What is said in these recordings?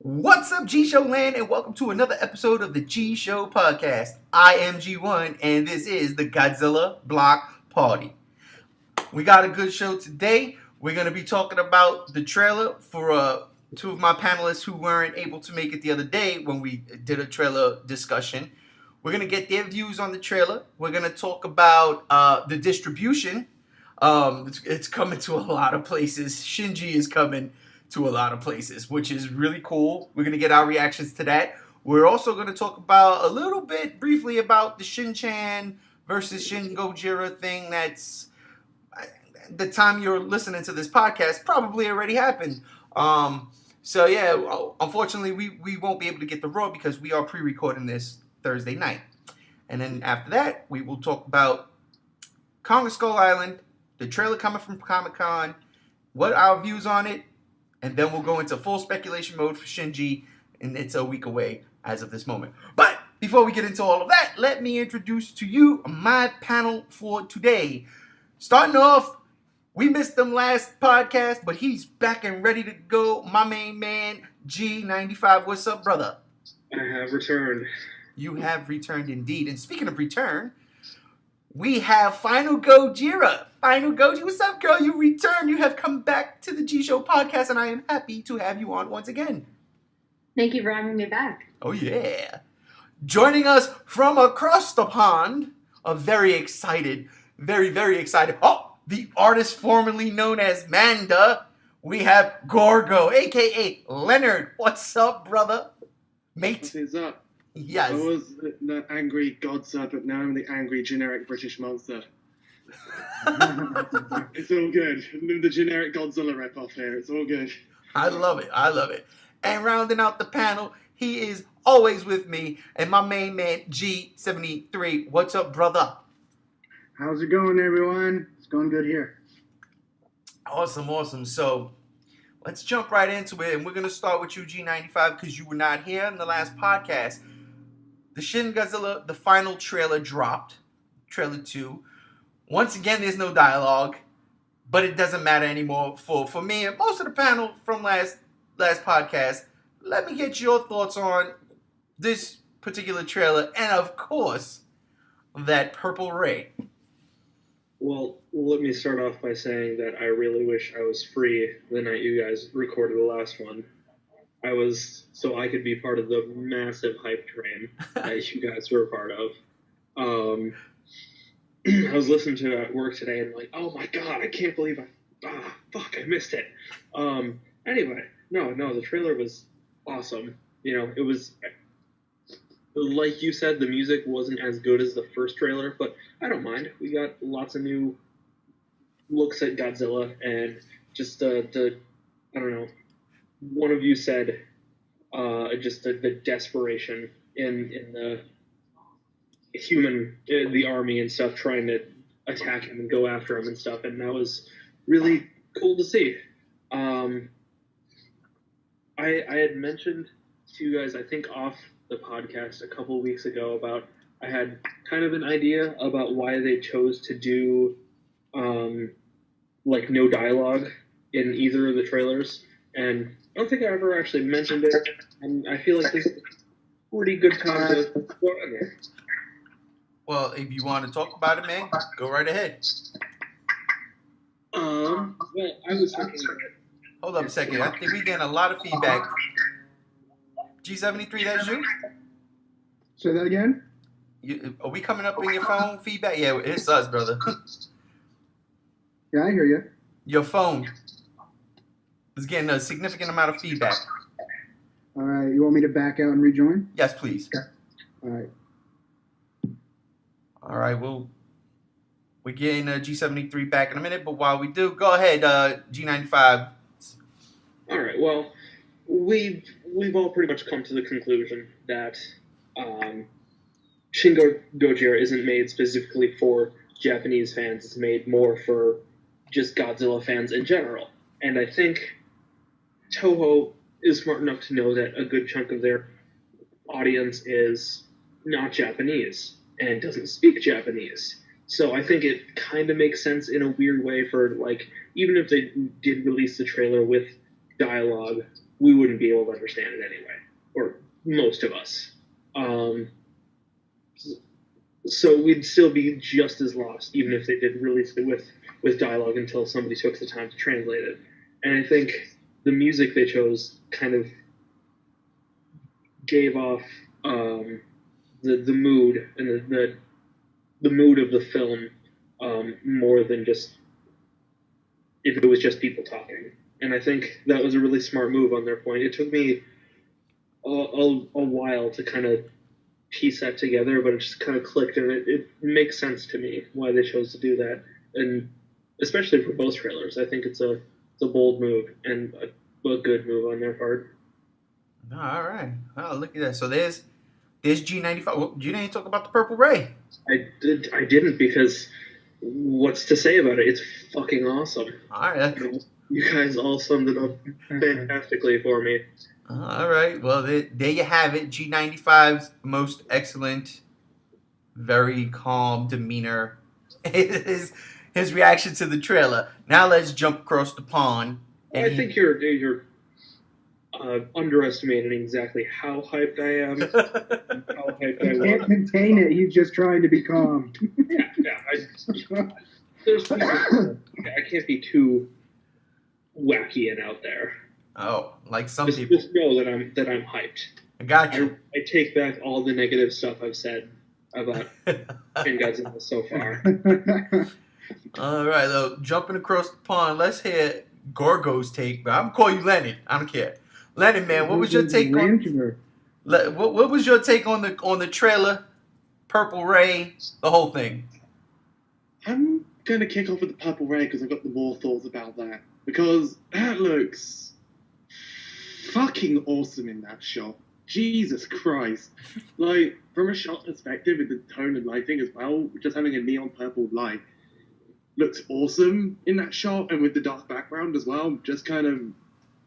What's up, G Show Land, and welcome to another episode of the G Show Podcast. I am G1, and this is the Godzilla Block Party. We got a good show today. We're going to be talking about the trailer for two of my panelists who weren't able to make it the other day when we did a trailer discussion. We're going to get their views on the trailer. We're going to talk about the distribution. It's coming to a lot of places. Shinji is coming to a lot of places, which is really cool. We're going to get our reactions to that. We're also going to talk about a little bit briefly about the Shin-chan versus Shin Gojira thing that's, the time you're listening to this podcast, probably already happened. So yeah, unfortunately we won't be able to get the Raw because we are pre-recording this Thursday night. And then after that, we will talk about Kong Skull Island, the trailer coming from Comic-Con, what our views on it, and then we'll go into full speculation mode for Shinji, and it's a week away as of this moment. But before we get into all of that, let me introduce to you my panel for today. Starting off, we missed him last podcast, but he's back and ready to go. My main man, G95. What's up, brother? I have returned. You have returned indeed. And speaking of return, we have Final Gojira. Final Goji, what's up, girl? You returned. You have come back to the G Show Podcast, and I am happy to have you on once again. Thank you for having me back. Oh, yeah. Joining us from across the pond, a very excited, very, very excited, the artist formerly known as Manda, we have Gorgo, a.k.a. Leonard. What's up, brother? Mate? What is up? Yes. I was the angry godson, but now I'm the angry generic British monster. It's all good. The generic Godzilla rip-off here. It's all good. I love it. I love it. And rounding out the panel, he is always with me, and my main man, G73. What's up, brother? How's it going, everyone? It's going good here. Awesome, awesome. So let's jump right into it, and we're going to start with you, G95, because you were not here in the last podcast. The Shin Godzilla, the final trailer dropped, trailer 2. Once again, there's no dialogue, but it doesn't matter anymore for me and most of the panel from last podcast. Let me get your thoughts on this particular trailer, and of course, that purple ray. Well, let me start off by saying that I really wish I was free the night you guys recorded the last one. So I could be part of the massive hype train that you guys were a part of. I was listening to it at work today and like, oh my god, I can't believe I missed it. Anyway, no, the trailer was awesome. You know, it was, like you said, the music wasn't as good as the first trailer, but I don't mind. We got lots of new looks at Godzilla, and just I don't know, one of you said just the desperation in the human, the army and stuff, trying to attack him and go after him and stuff, and that was really cool to see. I had mentioned to you guys, I think off the podcast a couple weeks ago, about I had kind of an idea about why they chose to do like no dialogue in either of the trailers, and I don't think I ever actually mentioned it, and I feel like this is a pretty good time to go on there. Well, if you want to talk about it, man, go right ahead. Well, I was thinking that... Hold up a second. I think we're getting a lot of feedback. G73, that's you? Say that again? Are we coming up in your phone feedback? Yeah, it's us, brother. Yeah, I hear you. Your phone is getting a significant amount of feedback. All right, you want me to back out and rejoin? Yes, please. All right. All right, we're getting G73 back in a minute, but while we do, go ahead, G95. All right, well, we've all pretty much come to the conclusion that Shin Gojira isn't made specifically for Japanese fans. It's made more for just Godzilla fans in general. And I think Toho is smart enough to know that a good chunk of their audience is not Japanese and doesn't speak Japanese. So I think it kind of makes sense in a weird way for, like, even if they did release the trailer with dialogue, we wouldn't be able to understand it anyway, or most of us. Um, so we'd still be just as lost, even if they did release it with dialogue until somebody took the time to translate it. And I think the music they chose kind of gave off the mood and the mood of the film more than just if it was just people talking. And I think that was a really smart move on their point. It took me a while to kind of piece that together, but it just kind of clicked, and it makes sense to me why they chose to do that. And especially for both trailers, I think it's a bold move and a good move on their part. All right. Oh, look at that. So there's G95. Well, you didn't talk about the Purple Ray. I didn't, because what's to say about it? It's fucking awesome. All right. You guys all summed it up fantastically for me. All right. Well, there you have it. G95's most excellent, very calm demeanor. His reaction to the trailer. Now let's jump across the pond. I think you're underestimating exactly how hyped I am. How hyped I He can't contain it. He's just trying to be calm. Yeah. I can't be too wacky and out there. Oh, like some people. Just know that I'm hyped. I got you. I take back all the negative stuff I've said about Shin Godzilla so far. All right, though, jumping across the pond, let's hear Gorgo's take. But I'm gonna call you Leonard. I don't care. Leonard, man, what was your take on? What was your take on the trailer? Purple Ray, the whole thing. I'm going to kick off with the Purple Ray because I've got the more thoughts about that. Because that looks fucking awesome in that shot. Jesus Christ. Like, from a shot perspective, with the tone and lighting as well, just having a neon purple light looks awesome in that shot, and with the dark background as well, just kind of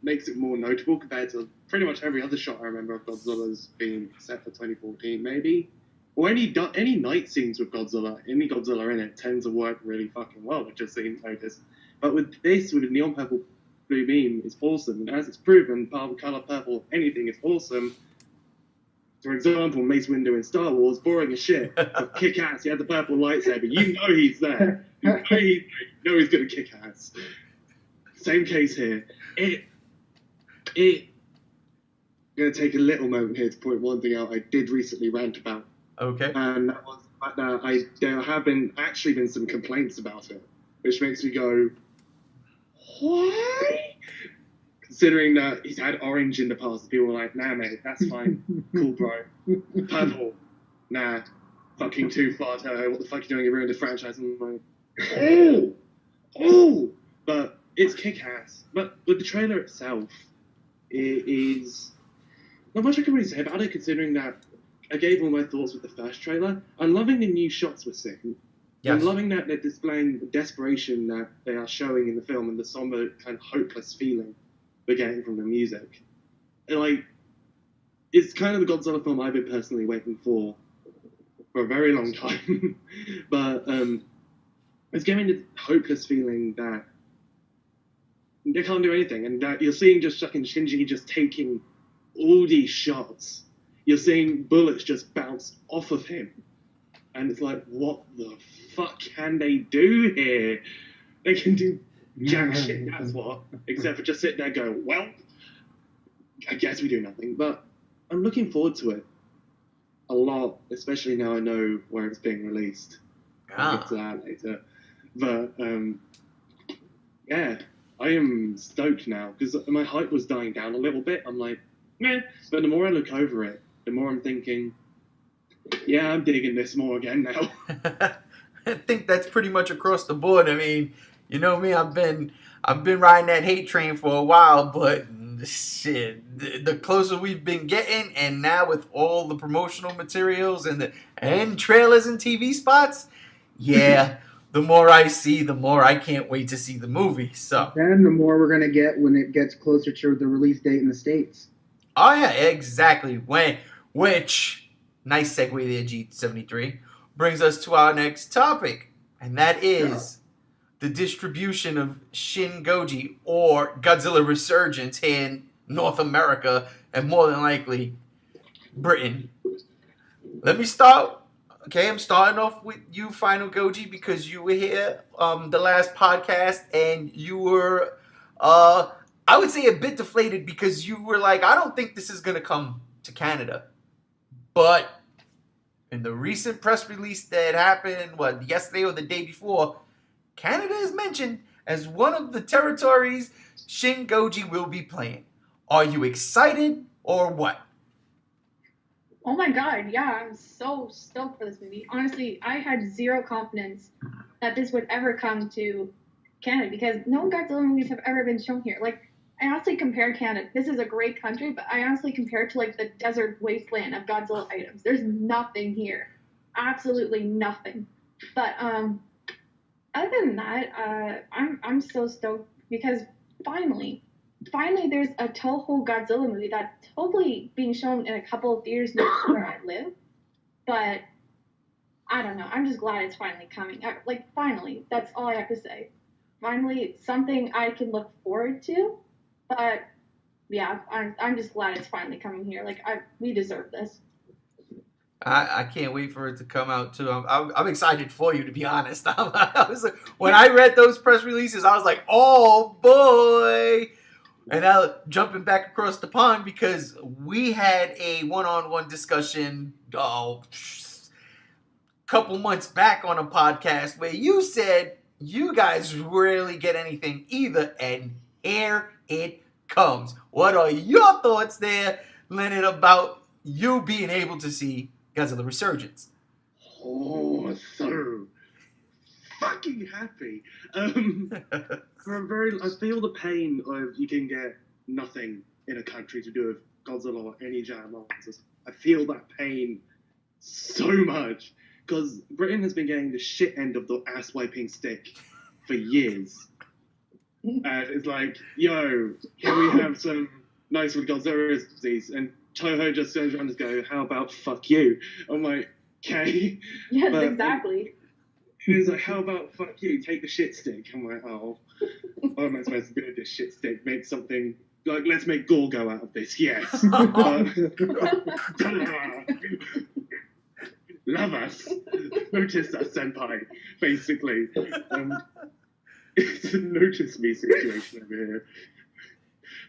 makes it more notable compared to pretty much every other shot I remember of Godzilla's being except for 2014, maybe. Or any night scenes with Godzilla, any Godzilla in it tends to work really fucking well. It just seems noticed. But with this, with a neon purple blue beam, it's awesome. And as it's proven, color purple, anything is awesome. For example, Mace Windu in Star Wars, boring as shit. But kick ass, he had the purple lightsaber. You know he's there. You know he's gonna kick ass. Same case here. I'm gonna take a little moment here to point one thing out I did recently rant about. Okay. And that was the fact that there have been some complaints about it, which makes me go, why? Considering that he's had orange in the past, people were like, nah, mate, that's fine. Cool, bro. Purple, nah. Fucking too far, Toho. What the fuck are you doing? You ruined the franchise. And I'm like, oh! But it's kick-ass. But with the trailer itself, it is... Not much I can really say about it, considering that I gave all my thoughts with the first trailer. I'm loving the new shots we're seeing. Yes. I'm loving that they're displaying the desperation that they are showing in the film and the somber, kind of hopeless feeling we're getting from the music. And, like, it's kind of the Godzilla film I've been personally waiting for a very long time. But it's giving this hopeless feeling that they can't do anything, and that you're seeing just fucking Shinji just taking all these shots. You're seeing bullets just bounce off of him. And it's like, what the fuck can they do here? They can do jack shit, that's what. Except for just sit there and go, well, I guess we do nothing. But I'm looking forward to it a lot, especially now I know where it's being released. I'll get to that later. But, yeah, I am stoked now, because my hype was dying down a little bit. I'm like, meh. But the more I look over it, the more I'm thinking, yeah, I'm digging this more again now. I think that's pretty much across the board. I mean, you know me, I've been riding that hate train for a while, but shit, the closer we've been getting, and now with all the promotional materials and trailers and TV spots, yeah, the more I see, the more I can't wait to see the movie. So then the more we're gonna get when it gets closer to the release date in the States. Oh yeah, exactly. Which nice segue there, G73, brings us to our next topic, and that is the distribution of Shin Goji or Godzilla Resurgence here in North America, and more than likely Britain. Let me start. Okay, I'm starting off with you, Final Goji, because you were here the last podcast, and you were, I would say, a bit deflated because you were like, I don't think this is going to come to Canada. But in the recent press release that happened, yesterday or the day before, Canada is mentioned as one of the territories Shin Goji will be playing. Are you excited or what? Oh my god, yeah, I'm so stoked for this movie. Honestly, I had zero confidence that this would ever come to Canada because no Godzilla movies have ever been shown here. Like, I honestly compare Canada. This is a great country, but I honestly compare it to like the desert wasteland of Godzilla items. There's nothing here, absolutely nothing. But other than that, I'm so stoked because finally there's a Toho Godzilla movie that's hopefully being shown in a couple of theaters near where I live. But I don't know. I'm just glad it's finally coming. Finally, that's all I have to say. Finally, it's something I can look forward to. But yeah, I'm just glad it's finally coming here. We deserve this. I can't wait for it to come out too. I'm excited for you, to be honest. I was like, when I read those press releases, I was like, oh boy. And now jumping back across the pond because we had a one-on-one discussion a couple months back on a podcast where you said you guys rarely get anything either, and here it comes. What are your thoughts there, Leonard, about you being able to see Godzilla Resurgence? Oh, so fucking happy. I feel the pain of you can get nothing in a country to do with Godzilla or any giant monsters. I feel that pain so much because Britain has been getting the shit end of the ass wiping stick for years. And it's like, yo, can we have some nice with Godzilla disease? And Toho just turns around and goes, how about fuck you? I'm like, okay. Yes, exactly. He's like, how about fuck you? Take the shit stick. I'm like, oh, what am I supposed to do with this shit stick? Make something, like, let's make Gorgo out of this, yes. Love us. Notice us, senpai, basically. It's a notice me situation over here.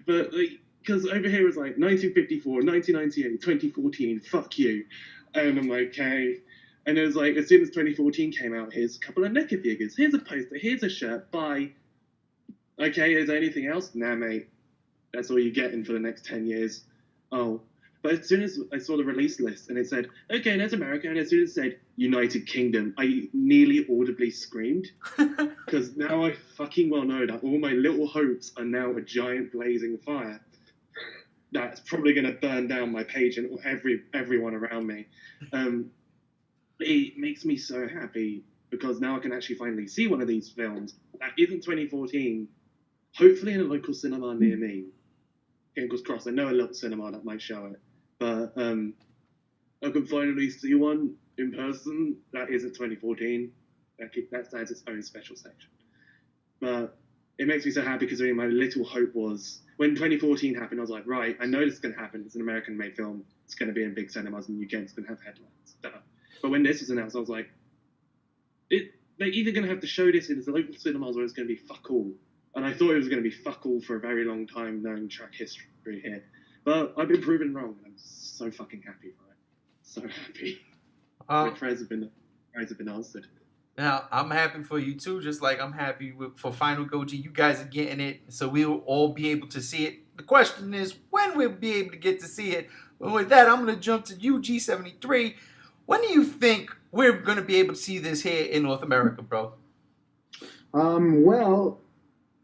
But, like, because over here it's like 1954, 1998, 2014, fuck you. And I'm like, okay. And it was like, as soon as 2014 came out, here's a couple of NECA figures, here's a poster, here's a shirt, bye. Okay, is there anything else? Nah, mate. That's all you're getting for the next 10 years. Oh. But as soon as I saw the release list and it said, okay, there's America, and as soon as it said United Kingdom, I nearly audibly screamed. Because now I fucking well know that all my little hopes are now a giant blazing fire. That's probably going to burn down my page and everyone around me. It makes me so happy because now I can actually finally see one of these films that isn't 2014, hopefully in a local cinema near me. Fingers crossed. I know a little cinema that might show it, but I can finally see one in person that isn't 2014. That has its own special section. But it makes me so happy because my little hope was when 2014 happened, I was like, right, I know this is going to happen. It's an American-made film. It's going to be in big cinemas in the UK. It's going to have headlines. Duh. But when this was announced, I was like, they're either going to have to show this in the local cinemas or it's going to be fuck all. And I thought it was going to be fuck all for a very long time, knowing track history here. But I've been proven wrong, and I'm so fucking happy for it. So happy. My prayers have been answered. Now, I'm happy for you too, just like I'm happy for Final Goji. You guys are getting it, so we'll all be able to see it. The question is when we'll be able to get to see it. But with that, I'm going to jump to you, G73. When do you think we're going to be able to see this here in North America, bro? Well,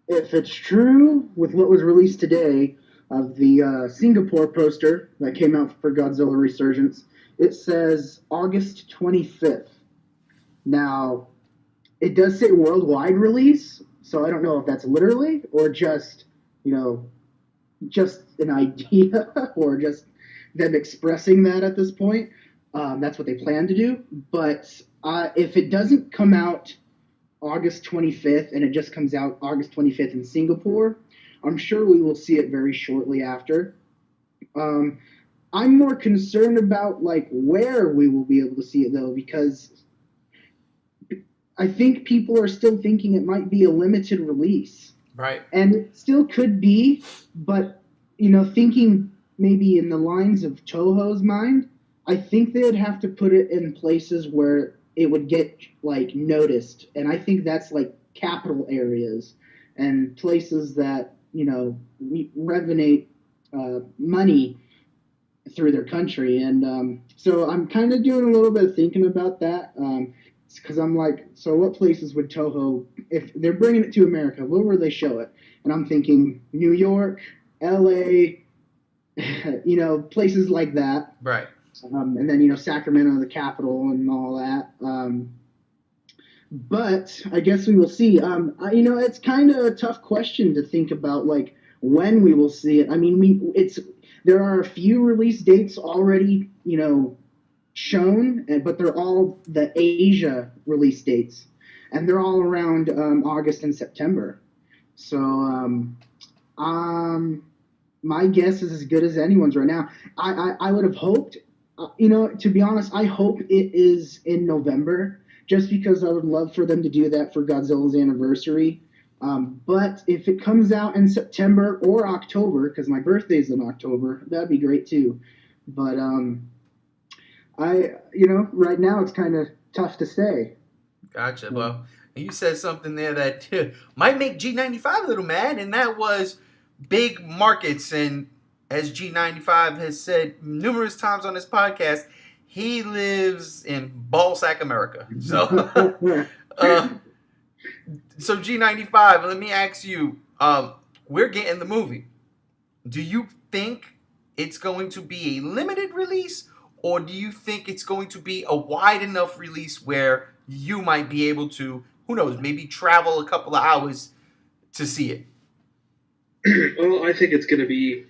if it's true with what was released today of the Singapore poster that came out for Godzilla Resurgence, it says August 25th. Now, it does say worldwide release, so I don't know if that's literally or just, just an idea or just them expressing that at this point. That's what they plan to do. But if it doesn't come out August 25th and it just comes out August 25th in Singapore, I'm sure we will see it very shortly after. I'm more concerned about like where we will be able to see it though, because I think people are still thinking it might be a limited release. Right. And it still could be, but thinking maybe in the lines of Toho's mind, I think they'd have to put it in places where it would get like noticed, and I think that's like capital areas and places that revenate money through their country, and so I'm kind of doing a little bit of thinking about that. Because I'm like, so what places would Toho, if they're bringing it to America, where would they show it? And I'm thinking New York, LA, places like that. Right. And then, Sacramento, the capital, and all that. But I guess we will see. It's kind of a tough question to think about, like, when we will see it. I mean, there are a few release dates already, shown, but they're all the Asia release dates, and they're all around August and September. So my guess is as good as anyone's right now. I would have hoped, to be honest, I hope it is in November, just because I would love for them to do that for Godzilla's anniversary. But if it comes out in September or October, because my birthday's in October, that'd be great too. But right now it's kind of tough to say. Gotcha. Well, you said something there that might make G95 a little mad, and that was big markets. And as G95 has said numerous times on this podcast, he lives in ballsack America. So, so G95, let me ask you, we're getting the movie. Do you think it's going to be a limited release, or do you think it's going to be a wide enough release where you might be able to, who knows, maybe travel a couple of hours to see it? Well, I think it's going to be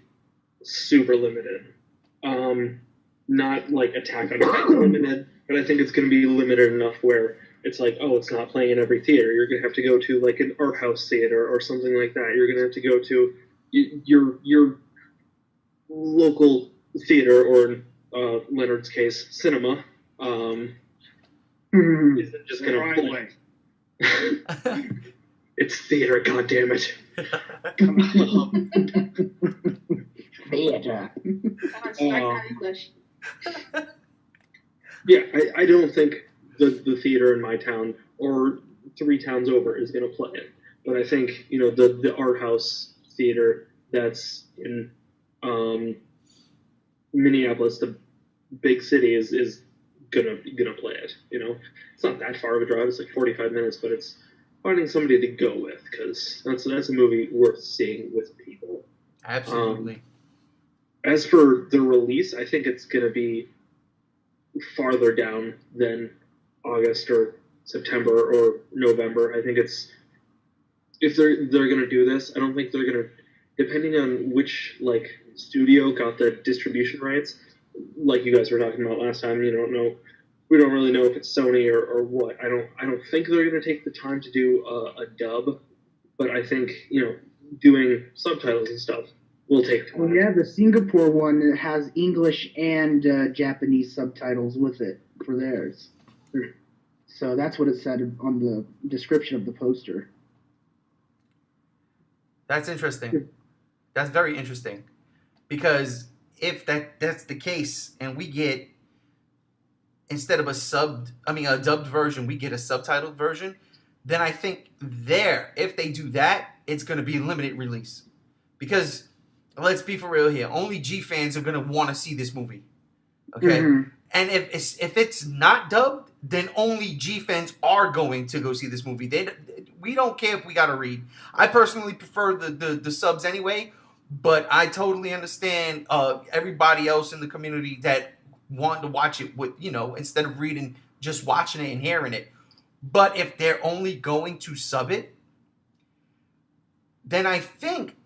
super limited. Not like Attack on Titan limited, but I think it's going to be limited enough where it's like, oh, it's not playing in every theater. You're going to have to go to like an art house theater or something like that. You're going to have to go to your local theater, or in Leonard's case, cinema. Isn't just going to play. It's theater, goddammit. Theater. English. Yeah, I don't think the theater in my town or 3 towns over is going to play it. But I think, the art house theater that's in Minneapolis, the big city, is gonna play it. It's not that far of a drive. It's like 45 minutes, but it's finding somebody to go with, because that's a movie worth seeing with people. Absolutely. As for the release, I think it's gonna be farther down than August or September or November. I think it's, if they're gonna do this, I don't think they're gonna, depending on which like studio got the distribution rights, like you guys were talking about last time. We don't really know if it's Sony or what. I don't think they're gonna take the time to do a dub, but I think doing subtitles and stuff will take time. Well, yeah, the Singapore one has English and Japanese subtitles with it for theirs. So that's what it said on the description of the poster. That's interesting. That's very interesting. Because if that's the case, and we get, instead of a dubbed version, we get a subtitled version, then I think if they do that, it's going to be a limited release. Because, let's be for real here, only G fans are going to want to see this movie. Okay? Mm-hmm. And if it's not dubbed, then only G fans are going to go see this movie. We don't care if we got to read. I personally prefer the subs anyway, but I totally understand everybody else in the community that want to watch it with, instead of reading, just watching it and hearing it. But if they're only going to sub it, then I think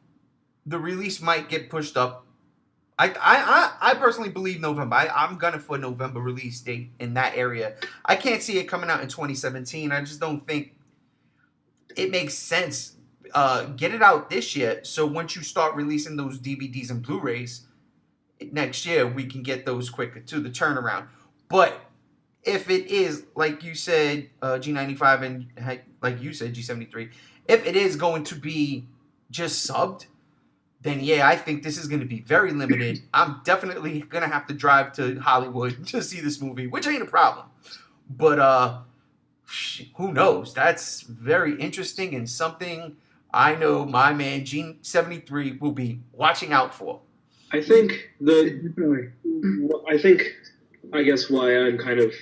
the release might get pushed up. I personally believe November. I'm gunning for a November release date in that area. I can't see it coming out in 2017. I just don't think it makes sense. get it out this year. So once you start releasing those DVDs and Blu-rays next year, we can get those quicker to the turnaround. But if it is, like you said, G95 and like you said, G73, if it is going to be just subbed, then yeah, I think this is going to be very limited. I'm definitely going to have to drive to Hollywood to see this movie, which ain't a problem. But who knows? That's very interesting and something I know my man G73 will be watching out for. I guess why I'm kind of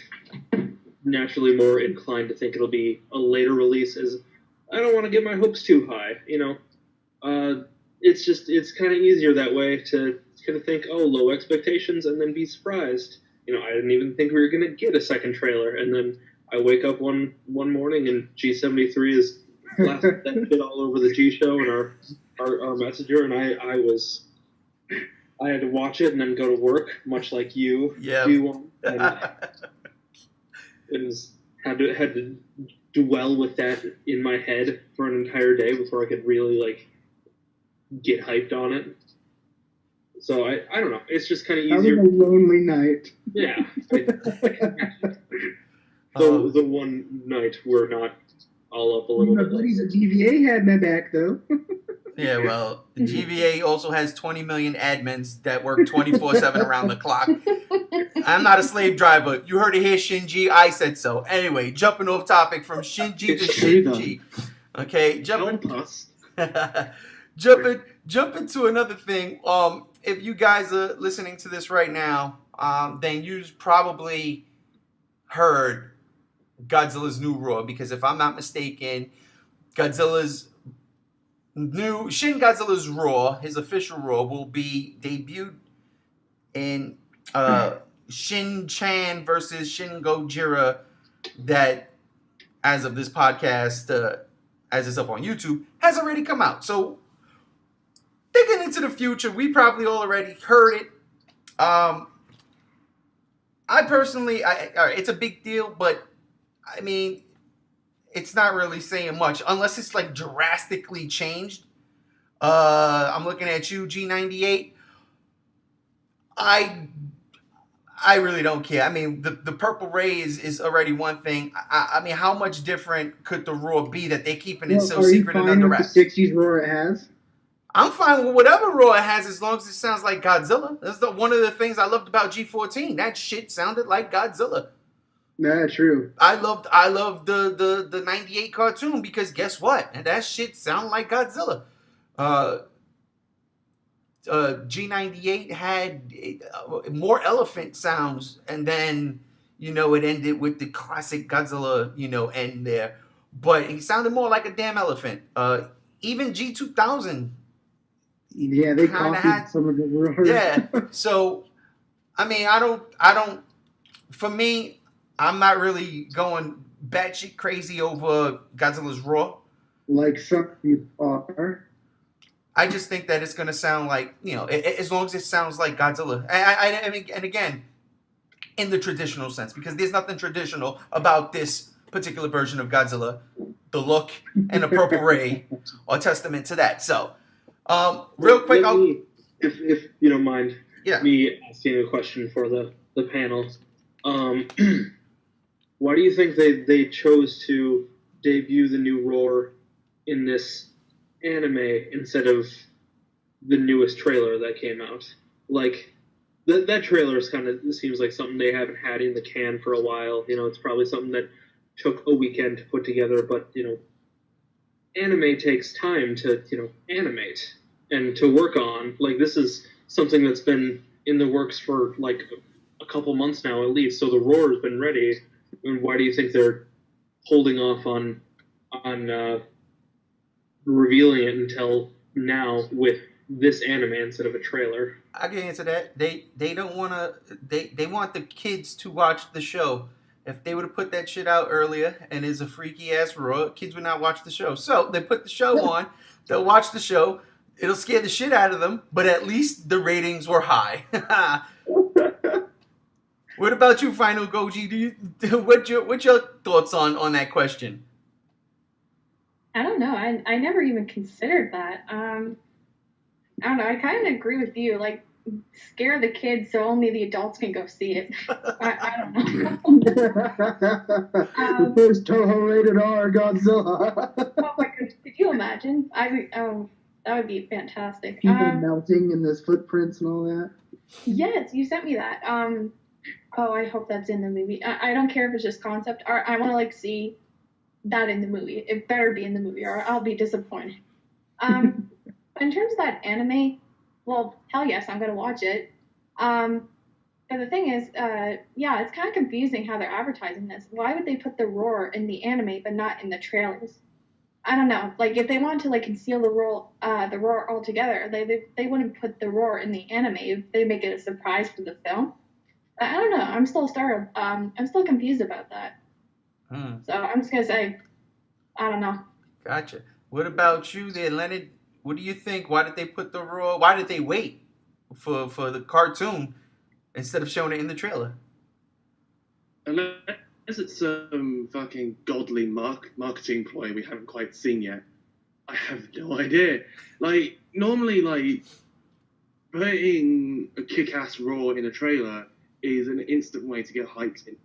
naturally more inclined to think it'll be a later release is I don't want to get my hopes too high. It's kind of easier that way to kind of think, oh, low expectations and then be surprised. I didn't even think we were going to get a second trailer, and then I wake up one morning and G73 is laughing that shit all over the G show and our messenger, and I had to watch it and then go to work, much like you do. And had to dwell with that in my head for an entire day before I could really get hyped on it. So I don't know. It's just kind of easier. That was a lonely night. Yeah. The one night we're not all up a little bit. Buddies at GVA had my back though. Yeah, well, the GVA also has 20 million admins that work 24/7 around the clock. I'm not a slave driver. You heard it here, Shinji. I said so. Anyway, jumping off topic from Shinji to Shinji. Okay, jumping to another thing. If you guys are listening to this right now, then you've probably heard Godzilla's new Roar, because if I'm not mistaken, Shin Godzilla's Roar, his official Roar, will be debuted in Shin-Chan versus Shin Gojira, that, as of this podcast, as it's up on YouTube, has already come out. So, thinking into the future, we probably already heard it. I personally, it's a big deal, but I mean, it's not really saying much unless it's drastically changed. I'm looking at you, G98. I really don't care. I mean, the purple ray is already one thing. I mean, how much different could the Roar be that they're keeping it so secret and under wraps? Are you fine with the 60s Roar it has? I'm fine with whatever Roar it has as long as it sounds like Godzilla. That's one of the things I loved about G14. That shit sounded like Godzilla. Nah, true. I loved the 98 cartoon because guess what? And that shit sounded like Godzilla. G98 had more elephant sounds, and then it ended with the classic Godzilla end there. But he sounded more like a damn elephant. Even G2000. Yeah, they copied some of the Roar. Yeah. So, I mean, I don't. For me, I'm not really going batshit crazy over Godzilla's Roar. Like some people are. I just think that it's going to sound like, as long as it sounds like Godzilla. I mean, and again, in the traditional sense, because there's nothing traditional about this particular version of Godzilla. The look and the purple ray are testament to that. So, real quick, if you don't mind me asking a question for the panel. Why do you think they chose to debut the new Roar in this anime instead of the newest trailer that came out? That trailer seems like something they haven't had in the can for a while. It's probably something that took a weekend to put together, but anime takes time to animate and to work on. This is something that's been in the works for a couple months now at least, so the Roar has been ready. And why do you think they're holding off on revealing it until now with this anime instead of a trailer? I can answer that. They don't want to. They want the kids to watch the show. If they would have put that shit out earlier and it's a freaky ass Roar, kids would not watch the show. So they put the show on. They'll watch the show. It'll scare the shit out of them, but at least the ratings were high. What about you, Final Goji? What's your thoughts on that question? I don't know. I never even considered that. I don't know. I kind of agree with you. Like, scare the kids so only the adults can go see it. I don't know. The first Toho rated R Godzilla. Oh my goodness. Could you imagine? That would be fantastic. People melting in those footprints and all that. Yes, you sent me that. Oh, I hope that's in the movie. I don't care if it's just concept art. I want to like see that in the movie. It better be in the movie, or I'll be disappointed. In terms of that anime, well, hell yes, I'm gonna watch it. But the thing is, yeah, it's kind of confusing how they're advertising this. Why would they put the roar in the anime but not in the trailers? I don't know. Like, if they want to like conceal the roar altogether, they wouldn't put the roar in the anime. If they make it a surprise for the film. I don't know. I'm still startled. I'm still confused about that. So I'm just gonna say, I don't know. Gotcha. What about you there, Leonard? What do you think? Why did they put the roar? Why did they wait for the cartoon instead of showing it in the trailer? Unless it's some fucking godly marketing ploy we haven't quite seen yet. I have no idea. Like, normally, like, putting a kick-ass roar in a trailer is an instant way to get hyped in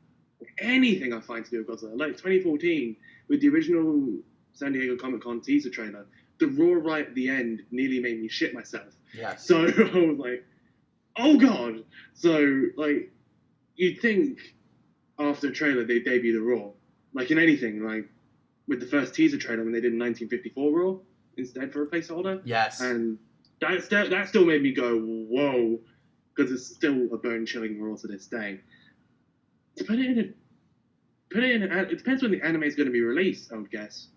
anything I find to do with Godzilla. Like 2014, with the original San Diego Comic-Con teaser trailer, the roar right at the end nearly made me shit myself. Yes. So I was like, oh god. So, like, you'd think after a trailer they'd debut the roar. Like in anything, like with the first teaser trailer when they did 1954 roar instead for a placeholder. Yes. And that still made me go, whoa, because it's still a bone-chilling roar to this day. To put it in, it depends when the anime is going to be released, I would guess.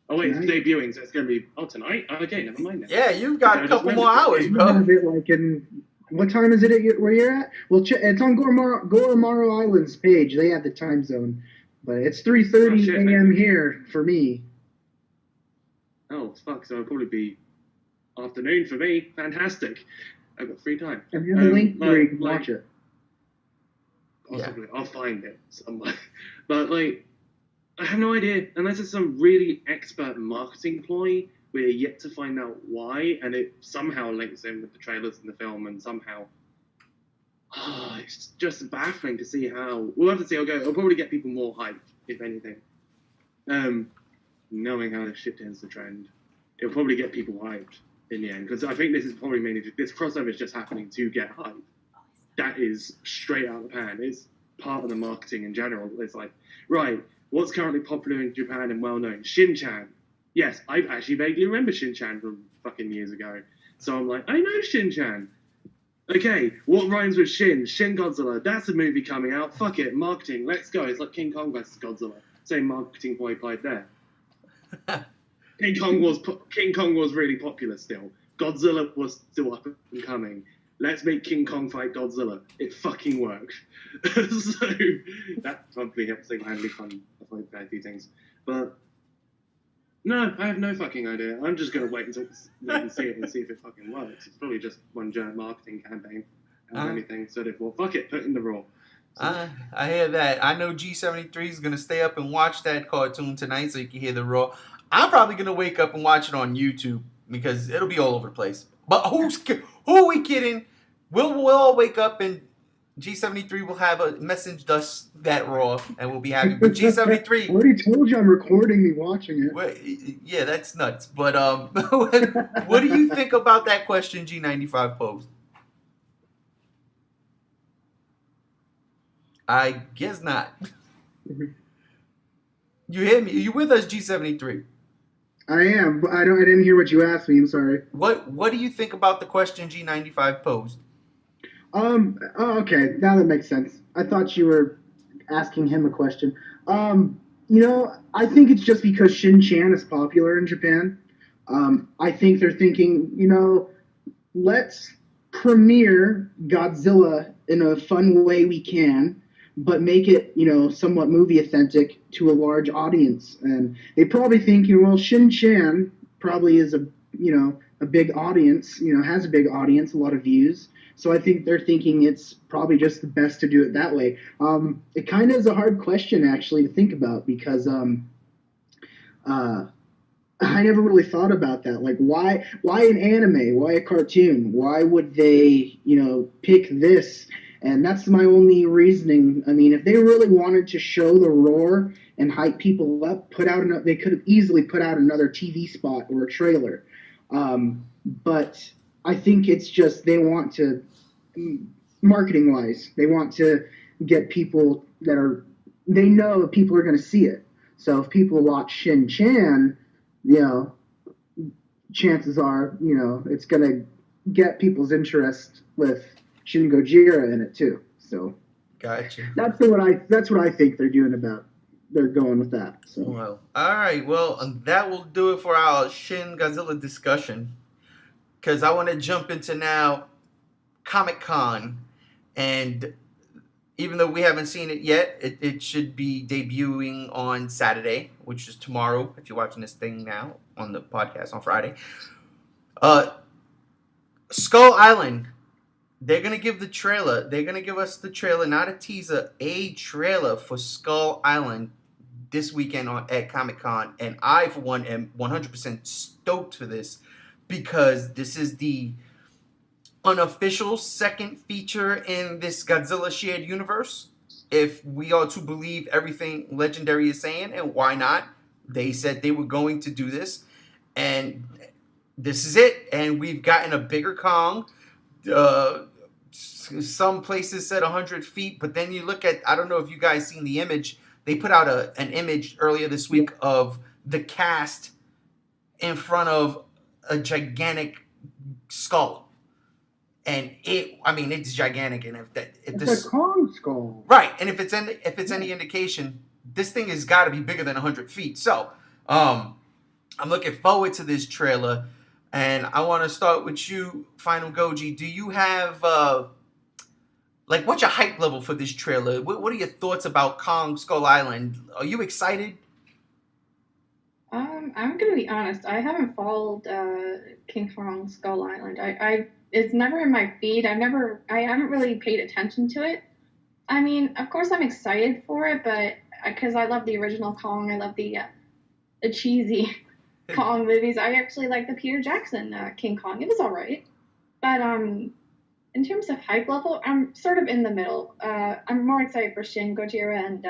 Oh wait, Tonight? it's debuting, so it's going to be tonight. Okay, never mind then. Yeah, you've got a couple more hours, A bro. bit like in what time is it where you're at? Well, it's on Goromaro Island's page. They have the time zone, but it's 3:30 a.m. here for me. Oh fuck! So it'll probably be afternoon for me. Fantastic. I've got free time. And you have a link where you can watch it. Possibly, yeah. I'll find it somewhere. But like, I have no idea. Unless it's some really expert marketing ploy, we're yet to find out why, and it somehow links in with the trailers and the film, and somehow, it's just baffling to see how. We'll have to see. It'll probably get people more hyped, if anything. Knowing how this shit tends to trend, it'll probably get people hyped in the end, because I think this is probably mainly this crossover is just happening to get hyped. That is straight out of the pan. It's part of the marketing in general. It's like, right, what's currently popular in Japan and well known? Shin-chan. Yes, I actually vaguely remember Shin-chan from fucking years ago. So I'm like, I know Shin-chan. Okay, what rhymes with Shin? Shin Godzilla. That's a movie coming out. Fuck it, marketing. Let's go. It's like King Kong versus Godzilla. Same marketing ploy applied there. King Kong was really popular still. Godzilla was still up and coming. Let's make King Kong fight Godzilla. It fucking worked. So that probably helped single-handedly fund a few things. But no, I have no fucking idea. I'm just gonna wait until see it and see if it fucking works. It's probably just one giant marketing campaign or anything. So therefore, fuck it, put in the raw. So, I hear that. I know G73 is gonna stay up and watch that cartoon tonight, so you can hear the raw. I'm probably gonna wake up and watch it on YouTube because it'll be all over the place. But who are we kidding? We'll all wake up and G73 will have messaged us that raw and we'll be happy. But G73, I already told you I'm recording me watching it. well, yeah, that's nuts. But what do you think about that question G95 posed? I guess not. You hear me? You with us, G73? I am, but I didn't hear what you asked me. I'm sorry. What do you think about the question G95 posed? Oh, okay. Now that makes sense. I thought you were asking him a question. I think it's just because Shin-chan is popular in Japan. I think they're thinking, let's premiere Godzilla in a fun way we can, but make it, somewhat movie authentic to a large audience. And they probably think, well, Shin-chan probably is a big audience, has a big audience, a lot of views. So I think they're thinking it's probably just the best to do it that way. It kind of is a hard question, actually, to think about because, I never really thought about that. Like, why an anime? Why a cartoon? Why would they, pick this? And that's my only reasoning. I mean, if they really wanted to show the roar and hype people up, they could have easily put out another TV spot or a trailer. But I think it's just they want to, marketing wise, they want to get people they know people are going to see it. So if people watch Shin Chan, chances are, it's going to get people's interest with Shin Gojira in it too. So Gotcha. that's what I think they're going with that. So Well, all right. Well, that will do it for our Shin Godzilla discussion. Because I want to jump into now Comic-Con. And even though we haven't seen it yet, it should be debuting on Saturday, which is tomorrow, if you're watching this thing now on the podcast on Friday. Skull Island. They're going to give the trailer. They're going to give us the trailer, not a teaser, a trailer for Skull Island this weekend at Comic-Con. And I, for one, am 100% stoked for this because this is the unofficial second feature in this Godzilla shared universe. If we are to believe everything Legendary is saying, and why not? They said they were going to do this. And this is it. And we've gotten a bigger Kong. Some places said 100 feet, but then you look at, I don't know if you guys seen the image. They put out an image earlier this week of the cast in front of a gigantic skull. And it's gigantic. And it's a Kong skull. Right. And if it's any indication, this thing has got to be bigger than 100 feet. So, I'm looking forward to this trailer. And I want to start with you, Final Goji. Do you have, what's your hype level for this trailer? What are your thoughts about Kong Skull Island? Are you excited? I'm gonna be honest. I haven't followed King Kong Skull Island. It's never in my feed. I haven't really paid attention to it. I mean, of course, I'm excited for it, but because I love the original Kong, I love the cheesy Kong movies. I actually like the Peter Jackson King Kong. It was all right, but in terms of hype level, I'm sort of in the middle. I'm more excited for Shin Gojira and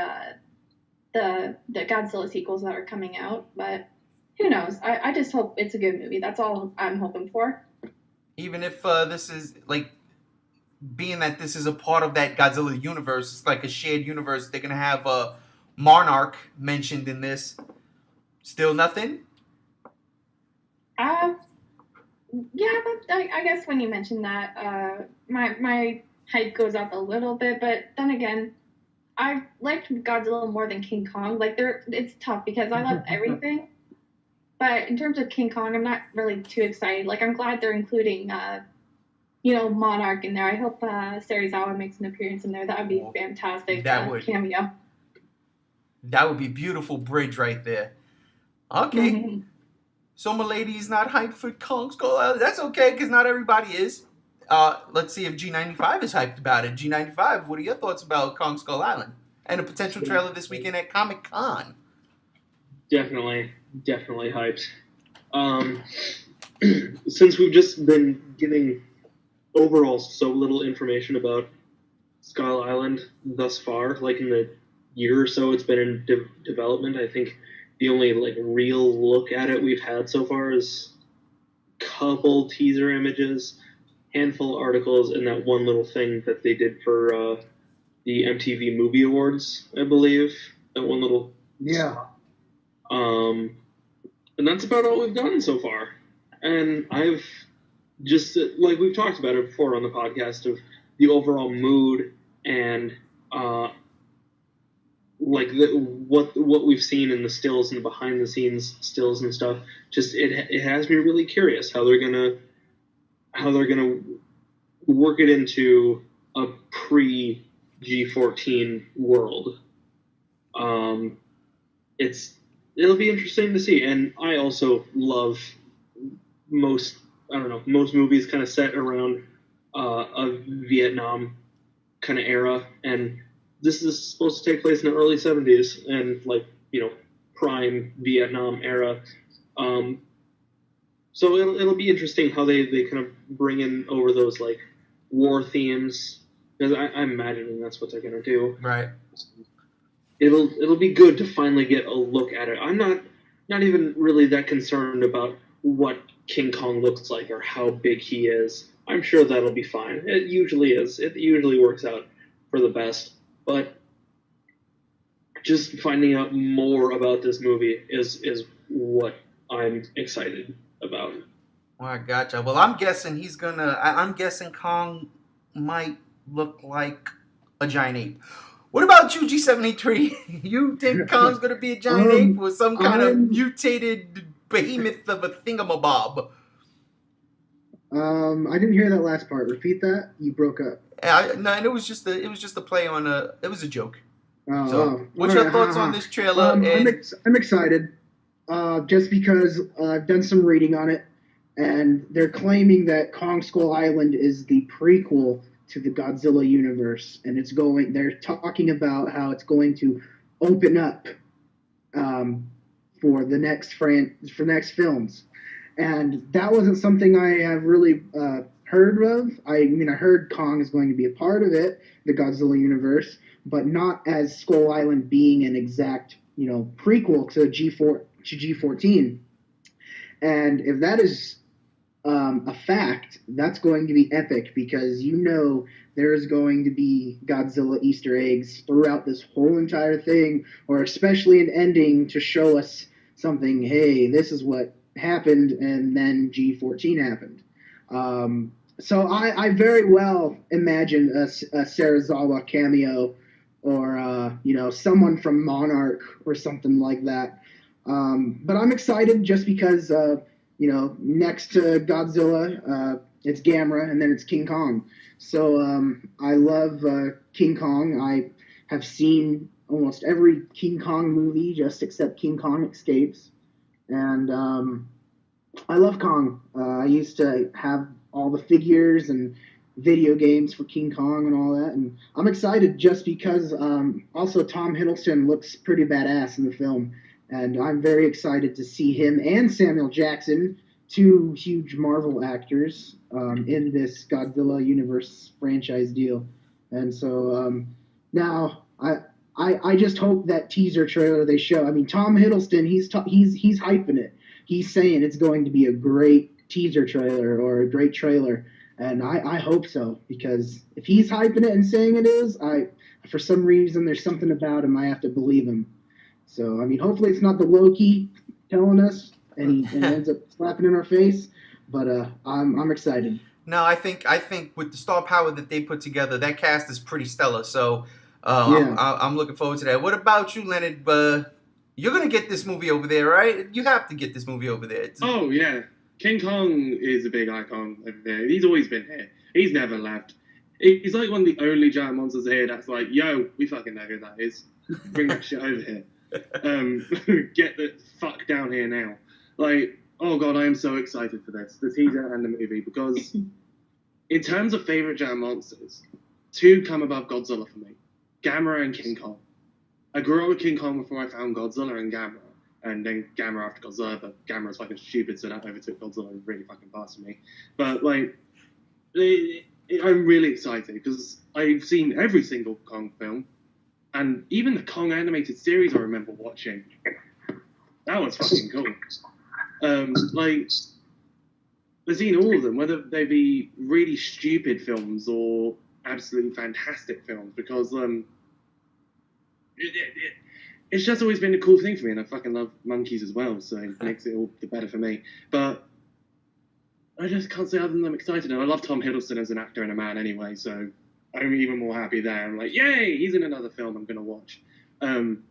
the Godzilla sequels that are coming out, but who knows? I just hope it's a good movie. That's all I'm hoping for. Even if this is being that this is a part of that Godzilla universe, it's like a shared universe. They're gonna have a Monarch mentioned in this. Still nothing. Yeah, but I guess when you mention that, my hype goes up a little bit. But then again, I liked Godzilla more than King Kong. It's tough because I love everything. But in terms of King Kong, I'm not really too excited. I'm glad they're including, Monarch in there. I hope Serizawa makes an appearance in there. That would be fantastic. Cameo. That would be a beautiful bridge right there. Okay. Mm-hmm. So my lady's not hyped for Kong Skull Island. That's okay, because not everybody is. Let's see if G95 is hyped about it. G95, what are your thoughts about Kong Skull Island? And a potential trailer this weekend at Comic-Con? Definitely hyped. Since we've just been getting overall so little information about Skull Island thus far, in the year or so it's been in development, I think the only real look at it we've had so far is a couple teaser images, handful of articles, and that one little thing that they did for the MTV Movie Awards, I believe. That one little yeah. And that's about all we've done so far. And I've just, we've talked about it before on the podcast, of the overall mood and what we've seen in the stills and the behind the scenes stills and stuff. Just it has me really curious how they're gonna work it into a pre G14 world. It'll be interesting to see. And I also love most movies kind of set around a Vietnam kind of era, and this is supposed to take place in the early 70s and prime Vietnam era. So it'll be interesting how they kind of bring in over those like war themes, because I'm imagining that's what they're gonna do. Right. It'll be good to finally get a look at it. I'm not even really that concerned about what King Kong looks like or how big he is. I'm sure that'll be fine. It usually is. It usually works out for the best. But just finding out more about this movie is what I'm excited about. Well, I gotcha. Well, I'm guessing he's gonna. I'm guessing Kong might look like a giant ape. What about you, G73? You think Kong's gonna be a giant ape or some kind of mutated behemoth of a thingamabob? I didn't hear that last part. Repeat that. You broke up. No, and it was just a play on a. It was a joke. So, what's your thoughts on this trailer? I'm excited, just because I've done some reading on it, and they're claiming that Kong Skull Island is the prequel to the Godzilla universe, and they're talking about how it's going to open up for the next films, and that wasn't something I have really heard of. I heard Kong is going to be a part of it, the Godzilla universe, but not as Skull Island being an exact, prequel to G14. And if that is a fact, that's going to be epic, because there's going to be Godzilla Easter eggs throughout this whole entire thing, or especially an ending to show us something. Hey, this is what happened, and then G14 happened. So I very well imagine a Sarazawa cameo, or someone from Monarch or something like that. But I'm excited just because next to Godzilla, it's Gamera, and then it's King Kong. So I love King Kong. I have seen almost every King Kong movie, just except King Kong Escapes, and I love Kong. I used to have all the figures and video games for King Kong and all that, and I'm excited just because also Tom Hiddleston looks pretty badass in the film, and I'm very excited to see him and Samuel Jackson, two huge Marvel actors, in this Godzilla universe franchise deal. And so now I just hope that teaser trailer they show. I mean, Tom Hiddleston, he's hyping it. He's saying it's going to be a great teaser trailer or a great trailer. And I hope so, because if he's hyping it and saying it is, for some reason there's something about him I have to believe him. So I mean, hopefully it's not the Loki telling us and he ends up slapping in our face. But I'm excited. No, I think with the star power that they put together, that cast is pretty stellar. So Yeah. I'm looking forward to that. What about you, Leonard? You're gonna get this movie over there, right? You have to get this movie over there. Oh yeah. King Kong is a big icon over there. He's always been here. He's never left. He's like one of the only giant monsters here that's like, yo, we fucking know who that is. Bring that shit over here. Get the fuck down here now. Like, oh god, I am so excited for this, the teaser and the movie, because in terms of favorite giant monsters, two come above Godzilla for me. Gamera and King Kong. I grew up with King Kong before I found Godzilla and Gamera. And then Gamera after Godzilla, but Gamera's fucking stupid, so that overtook Godzilla really fucking fast for me. But, like, I'm really excited, because I've seen every single Kong film, and even the Kong animated series I remember watching. That was fucking cool. Like, I've seen all of them, whether they be really stupid films or absolutely fantastic films, because it's just always been a cool thing for me, and I fucking love monkeys as well, so it makes it all the better for me. But I just can't say other than I'm excited, and I love Tom Hiddleston as an actor and a man anyway, so I'm even more happy there. I'm like, yay, he's in another film I'm going to watch. I'm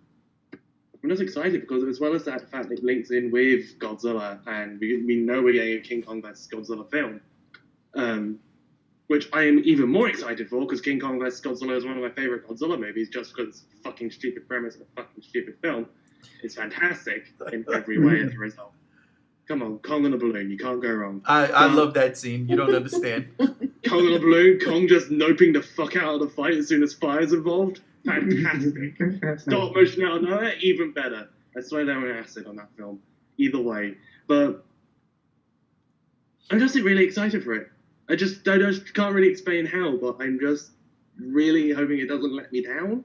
just excited because, as well as that fact it links in with Godzilla, and we know we're getting a King Kong vs. Godzilla film, which I am even more excited for, because King Kong vs. Godzilla is one of my favorite Godzilla movies, just because it's a fucking stupid premise and a fucking stupid film. It's fantastic in every way as a result. Come on, Kong on a balloon, you can't go wrong. I love that scene. You don't understand. Kong on a balloon, Kong just noping the fuck out of the fight as soon as fire's involved. Fantastic. Stop motion out of nowhere, even better. I swear they were acid on that film. Either way. But I'm just really excited for it. I just can't really explain how, but I'm just really hoping it doesn't let me down.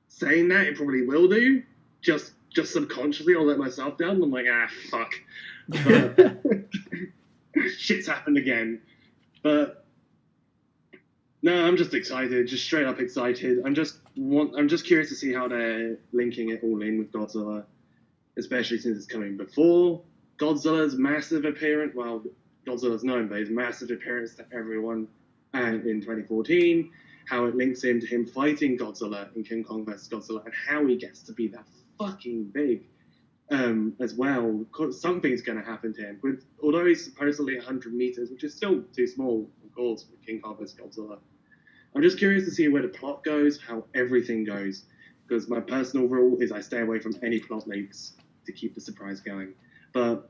Saying that, it probably will do. Just subconsciously, I'll let myself down. I'm like, fuck. But shit's happened again. But no, I'm just excited, just straight up excited. I'm just curious to see how they're linking it all in with Godzilla, especially since it's coming before Godzilla's massive appearance. Well, Godzilla's known, but his massive appearance to everyone, and in 2014, how it links into him fighting Godzilla in King Kong vs. Godzilla, and how he gets to be that fucking big as well. Something's going to happen to him. Although he's supposedly 100 meters, which is still too small, of course, for King Kong vs. Godzilla. I'm just curious to see where the plot goes, how everything goes, because my personal rule is I stay away from any plot leaks to keep the surprise going. But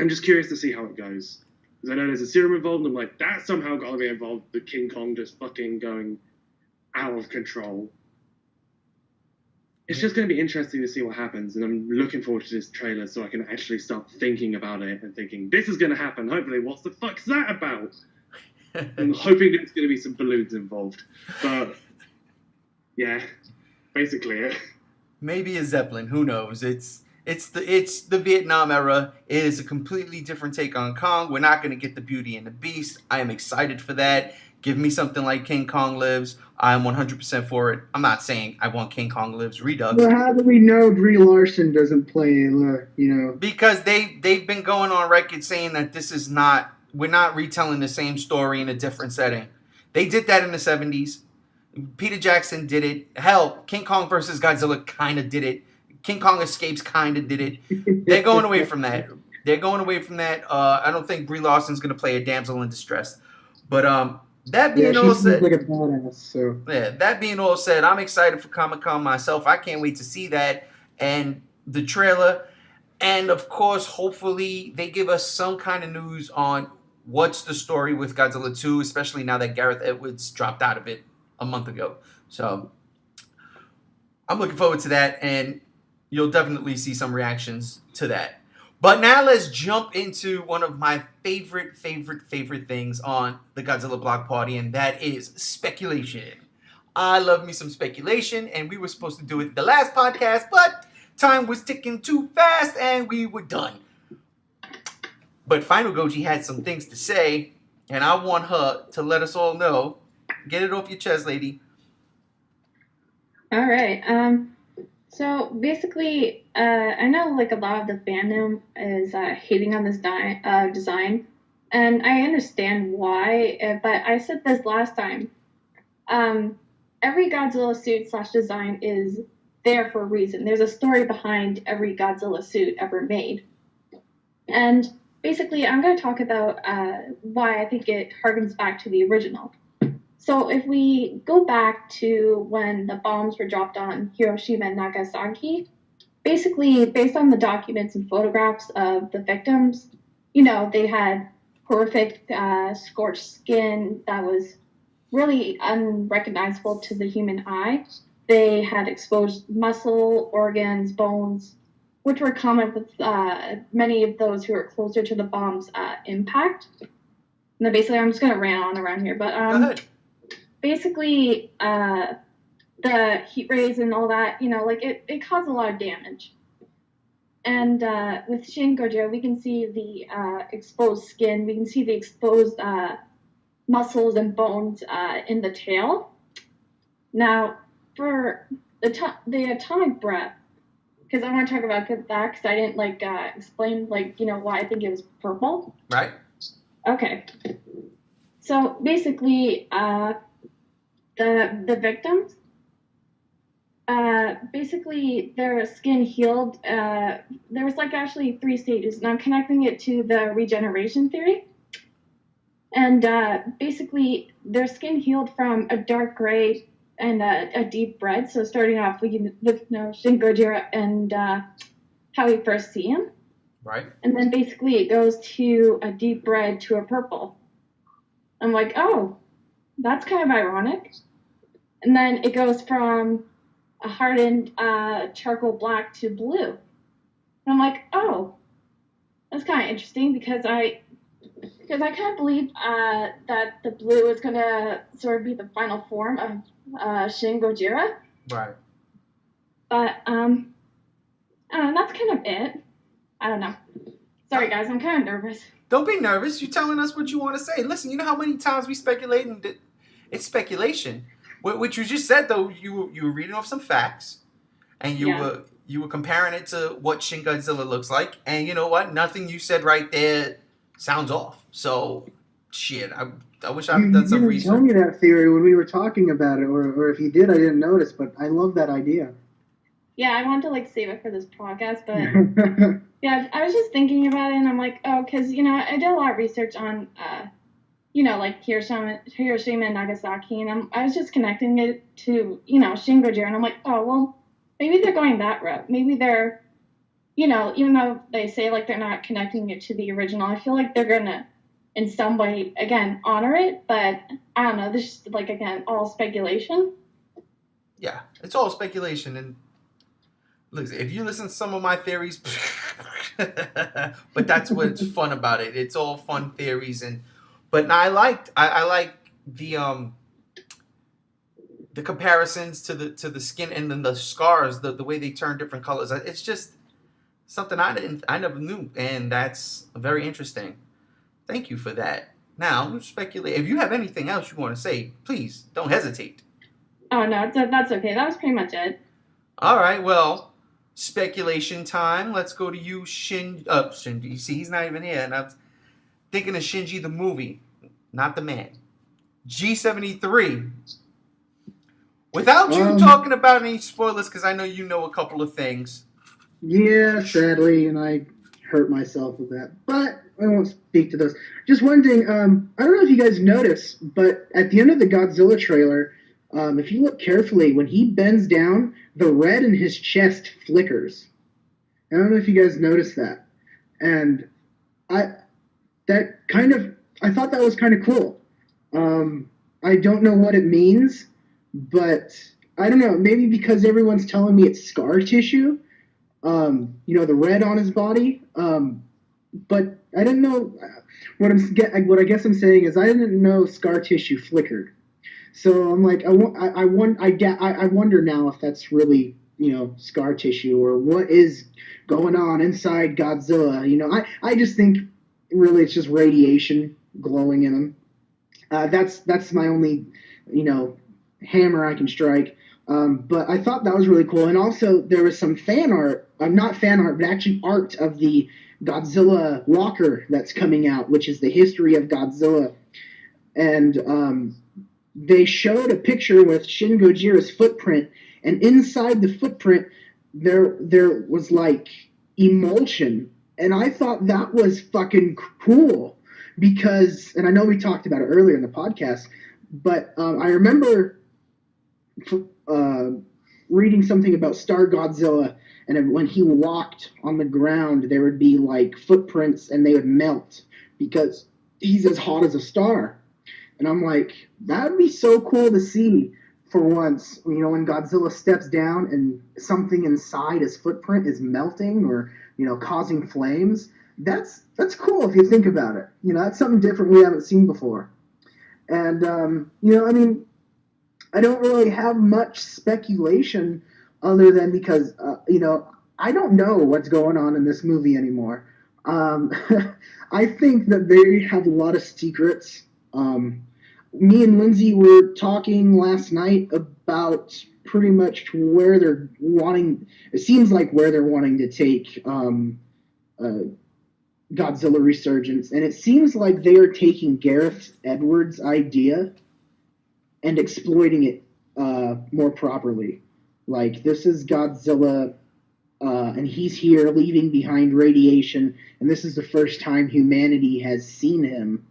I'm just curious to see how it goes. Because I know there's a serum involved, and I'm like, that's somehow got to be involved with King Kong just fucking going out of control. It's just going to be interesting to see what happens, and I'm looking forward to this trailer so I can actually start thinking about it and thinking, this is going to happen, hopefully, what's the fuck's that about? I'm hoping there's going to be some balloons involved. But, yeah, basically it. Maybe a Zeppelin, who knows? It's the Vietnam era. It is a completely different take on Kong. We're not going to get the Beauty and the Beast. I am excited for that. Give me something like King Kong Lives. I'm 100% for it. I'm not saying I want King Kong Lives Redux. Well, how do we know Brie Larson doesn't play, Because they've been going on record saying that this is not, we're not retelling the same story in a different setting. They did that in the 70s. Peter Jackson did it. Hell, King Kong versus Godzilla kind of did it. King Kong Escapes kind of did it. They're going away from that. I don't think Brie Larson's going to play a damsel in distress. But that being all said, like a badass, so. Yeah, that being all said, I'm excited for Comic-Con myself. I can't wait to see that and the trailer. And, of course, hopefully they give us some kind of news on what's the story with Godzilla 2, especially now that Gareth Edwards dropped out of it a month ago. So I'm looking forward to that, and you'll definitely see some reactions to that. But now let's jump into one of my favorite things on the Godzilla Block Party, and that is speculation. I love me some speculation, and we were supposed to do it the last podcast, but time was ticking too fast, and we were done. But Final Goji had some things to say, and I want her to let us all know. Get it off your chest, lady. All right. So basically, I know like a lot of the fandom is hating on this design, and I understand why. But I said this last time. Every Godzilla suit / design is there for a reason. There's a story behind every Godzilla suit ever made, and basically, I'm going to talk about why I think it harkens back to the original. So if we go back to when the bombs were dropped on Hiroshima and Nagasaki, basically based on the documents and photographs of the victims, they had horrific scorched skin that was really unrecognizable to the human eye. They had exposed muscle, organs, bones, which were common with many of those who were closer to the bomb's impact. And then basically, I'm just going to rant on around here, but Go ahead. Basically, the heat rays and all that, it caused a lot of damage. And with Shin Gojira, we can see the exposed skin. We can see the exposed muscles and bones in the tail. Now, for the atomic breath, because I want to talk about that, because I didn't explain why I think it was purple. Right. Okay. So basically, the victims, basically their skin healed. There was actually 3 stages, and I'm connecting it to the regeneration theory. And basically their skin healed from a dark gray and a deep red. So starting off with Shin Gojira and how we first see him. Right. And then basically it goes to a deep red to a purple. I'm like, oh, that's kind of ironic. And then it goes from a hardened charcoal black to blue. And I'm like, oh, that's kind of interesting because I kind of believe that the blue is gonna sort of be the final form of Shin Gojira. Right. But I don't know, that's kind of it. I don't know. Sorry guys, I'm kind of nervous. Don't be nervous. You're telling us what you want to say. Listen, you know how many times we speculate, and it's speculation. What you just said though, you were reading off some facts, and you were comparing it to what Shin Godzilla looks like, and you know what? Nothing you said right there sounds off. So, shit. I wish I'd done some You didn't research. tell me that theory when we were talking about it, or if you did, I didn't notice. But I love that idea. Yeah, I wanted to like save it for this podcast, but yeah, I was just thinking about it, and I'm like, oh, because I did a lot of research on like Hiroshima and Nagasaki, and I was just connecting it to Shin Gojira, and I'm like, oh well, maybe they're going that route. Maybe they're even though they say like they're not connecting it to the original, I feel like they're gonna in some way again honor it, but I don't know. This is like again all speculation. Yeah, it's all speculation, and look, if you listen to some of my theories, but that's what's fun about it. It's all fun theories, but I like the comparisons to the skin and then the scars, the way they turn different colors. It's just something I never knew, and that's very interesting. Thank you for that. Now, speculate. If you have anything else you want to say, please don't hesitate. Oh no, that's okay. That was pretty much it. All right, well. Speculation time. Let's go to you, Shinji. You see, he's not even here. And I'm thinking of Shinji the movie, not the man. G73. Without you talking about any spoilers, because I know you know a couple of things. Yeah, sadly, and I hurt myself with that. But I won't speak to those. Just one thing. I don't know if you guys noticed, but at the end of the Godzilla trailer, if you look carefully, when he bends down, the red in his chest flickers. I don't know if you guys noticed that. And I thought that was kind of cool. I don't know what it means, but I don't know. Maybe because everyone's telling me it's scar tissue. The red on his body. But I didn't know what I guess I'm saying is I didn't know scar tissue flickered. So I'm like, I wonder now if that's really, scar tissue or what is going on inside Godzilla. I just think really it's just radiation glowing in him. That's my only, hammer I can strike. But I thought that was really cool. And also there was some fan art, not fan art, but actually art of the Godzilla walker that's coming out, which is the history of Godzilla. And, they showed a picture with Shin Gojira's footprint, and inside the footprint there was like emulsion, and I thought that was fucking cool because, and I know we talked about it earlier in the podcast, but I remember reading something about Star Godzilla, and when he walked on the ground, there would be like footprints, and they would melt because he's as hot as a star. And I'm like, that would be so cool to see for once, when Godzilla steps down and something inside his footprint is melting or, causing flames. That's cool if you think about it. That's something different we haven't seen before. And, I don't really have much speculation other than because, I don't know what's going on in this movie anymore. I think that they have a lot of secrets. Me and Lindsay were talking last night about pretty much where they're wanting. It seems like where they're wanting to take Godzilla Resurgence, and it seems like they are taking Gareth Edwards' idea and exploiting it more properly. Like, this is Godzilla, and he's here leaving behind radiation, and this is the first time humanity has seen him.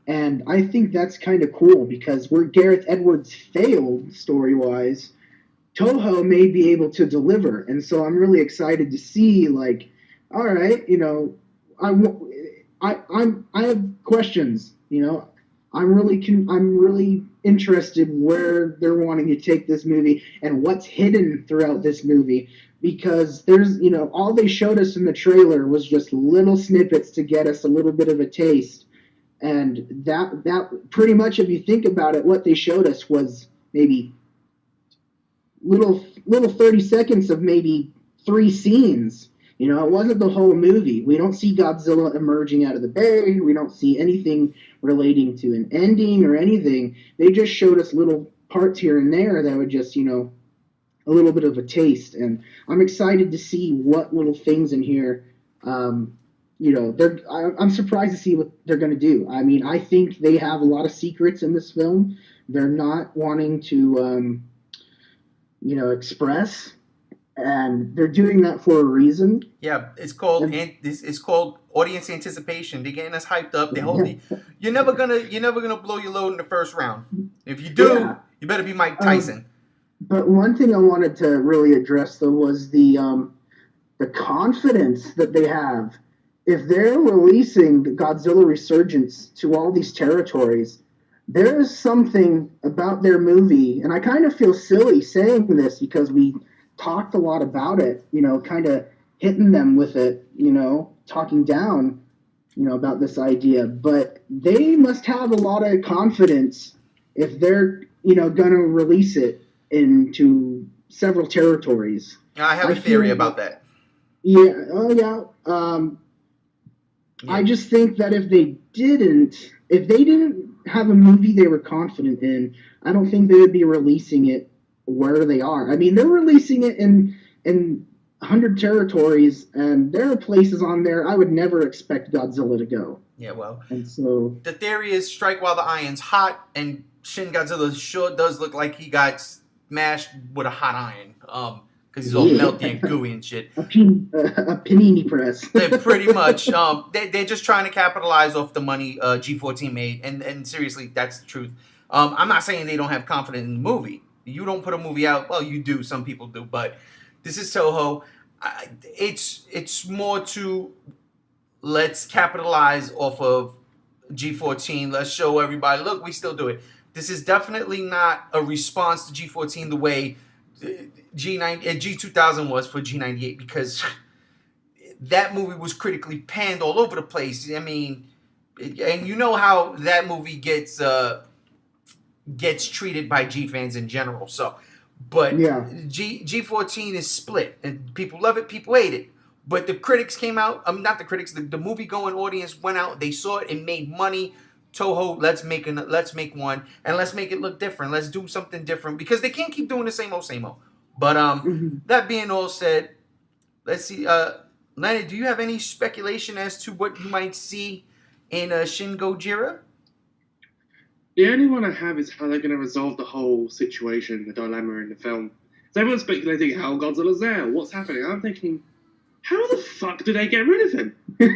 And I think that's kind of cool because where Gareth Edwards failed story-wise, Toho may be able to deliver. And so I'm really excited to see, like, all right, I have questions, I'm really interested where they're wanting to take this movie and what's hidden throughout this movie, because there's, all they showed us in the trailer was just little snippets to get us a little bit of a taste. And that pretty much, if you think about it, what they showed us was maybe little 30 seconds of maybe 3 scenes. It wasn't the whole movie. We don't see Godzilla emerging out of the bay. We don't see anything relating to an ending or anything. They just showed us little parts here and there that would just, a little bit of a taste. And I'm excited to see what little things in here, I'm surprised to see what they're going to do. I mean, I think they have a lot of secrets in this film. They're not wanting to, express. And they're doing that for a reason. Yeah, it's called audience anticipation. They're getting us hyped up. You're never gonna blow your load in the first round. If you do, you better be Mike Tyson. But one thing I wanted to really address though was the confidence that they have. If they're releasing the Godzilla Resurgence to all these territories, there is something about their movie, and I kind of feel silly saying this because we talked a lot about it, kind of hitting them with it, talking down, about this idea. But they must have a lot of confidence if they're, going to release it into several territories. I have a theory about that. Yeah. Oh, yeah. I just think that if they didn't have a movie they were confident in, I don't think they would be releasing it where they are. I mean, they're releasing it in 100 territories, and there are places on there I would never expect Godzilla to go. Yeah, well, and so the theory is strike while the iron's hot, and Shin Godzilla sure does look like he got smashed with a hot iron, because he's all melty and gooey and shit. A panini press. Pretty much. They're just trying to capitalize off the money G14 made, and seriously, that's the truth. I'm not saying they don't have confidence in the movie. You don't put a movie out. Well, you do. Some people do. But this is Toho. It's more to let's capitalize off of G14. Let's show everybody, look, we still do it. This is definitely not a response to G14 the way G2000 was for G98, because that movie was critically panned all over the place. I mean, and you know how that movie gets treated by G fans in general. So, but yeah. G14 is split, and people love it, people hate it. But the critics came out. Not the critics. The movie-going audience went out. They saw it and made money. Toho, let's make one, and let's make it look different. Let's do something different, because they can't keep doing the same old, same old. But that being all said, let's see. Leonard, do you have any speculation as to what you might see in Shin Gojira? The only one I have is how they're going to resolve the whole situation, the dilemma in the film. So everyone's speculating how Godzilla's there, what's happening. I'm thinking, how the fuck do they get rid of him? They're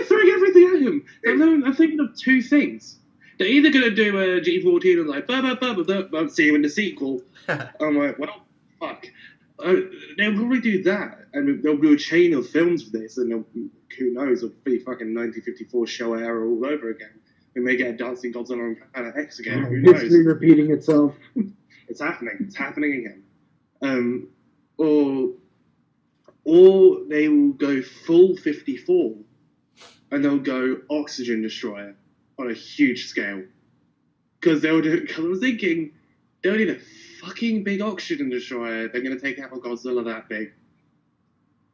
throwing everything at him. I'm thinking of two things. They're either going to do a G14 and like, I'll see you in the sequel. I'm like, well, fuck. They'll probably do that, and they'll do a chain of films for this, and who knows, it'll be fucking 1954 Showa era all over again. We may get a dancing Godzilla on Planet X again. Who knows? History repeating itself. It's happening. It's happening again. Or they will go full 54, and they'll go Oxygen Destroyer on a huge scale. Because I was thinking, they'll need a fucking big Oxygen Destroyer. They're going to take out a Godzilla that big.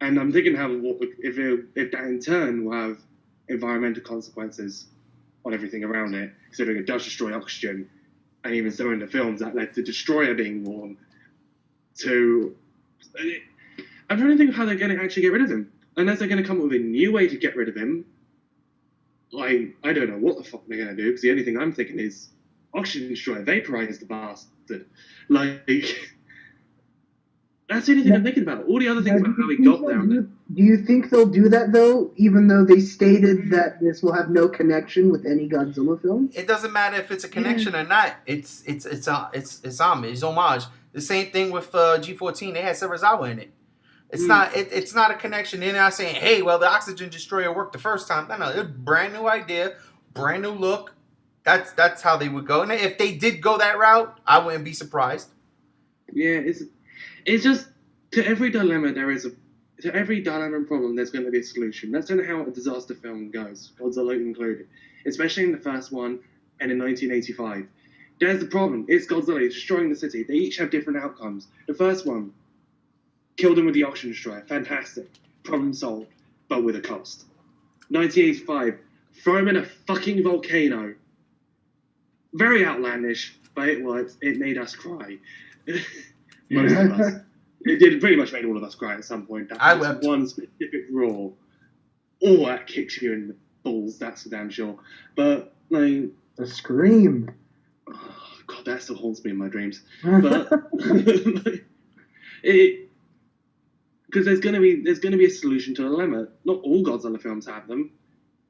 And I'm thinking if that in turn will have environmental consequences on everything around it, considering it does destroy oxygen, and even so in the films that led to Destroyer being born. I'm trying to think of how they're going to actually get rid of him. Unless they're going to come up with a new way to get rid of him. I don't know what the fuck they're going to do, because the only thing I'm thinking is Oxygen Destroyer, vaporize the bastard. That's the only thing I'm thinking about. All the other things about how he got there. Do you think they'll do that, though, even though they stated that this will have no connection with any Godzilla film? It doesn't matter if it's a connection or not. It's homage. It's homage. The same thing with G14. They had Serizawa in it. It's not a connection. They're not saying, hey, well, the Oxygen Destroyer worked the first time. No, it's a brand new idea, brand new look. That's how they would go. And if they did go that route, I wouldn't be surprised. Yeah, It's just, to every dilemma to every dilemma and problem, there's going to be a solution. That's kind of how a disaster film goes, Godzilla included. Especially in the first one and in 1985. There's the problem. It's Godzilla. He's destroying the city. They each have different outcomes. The first one, killed him with the oxygen destroyer. Fantastic. Problem solved, but with a cost. 1985, throw him in a fucking volcano. Very outlandish, but it worked. It made us cry. Most of us. It did pretty much made all of us cry at some point. I wept. One specific roar. Oh, that kicks you in the balls, that's for damn sure. But, like... The scream. Oh, God, that still haunts me in my dreams. But... Because there's gonna be a solution to the dilemma. Not all Godzilla films have them.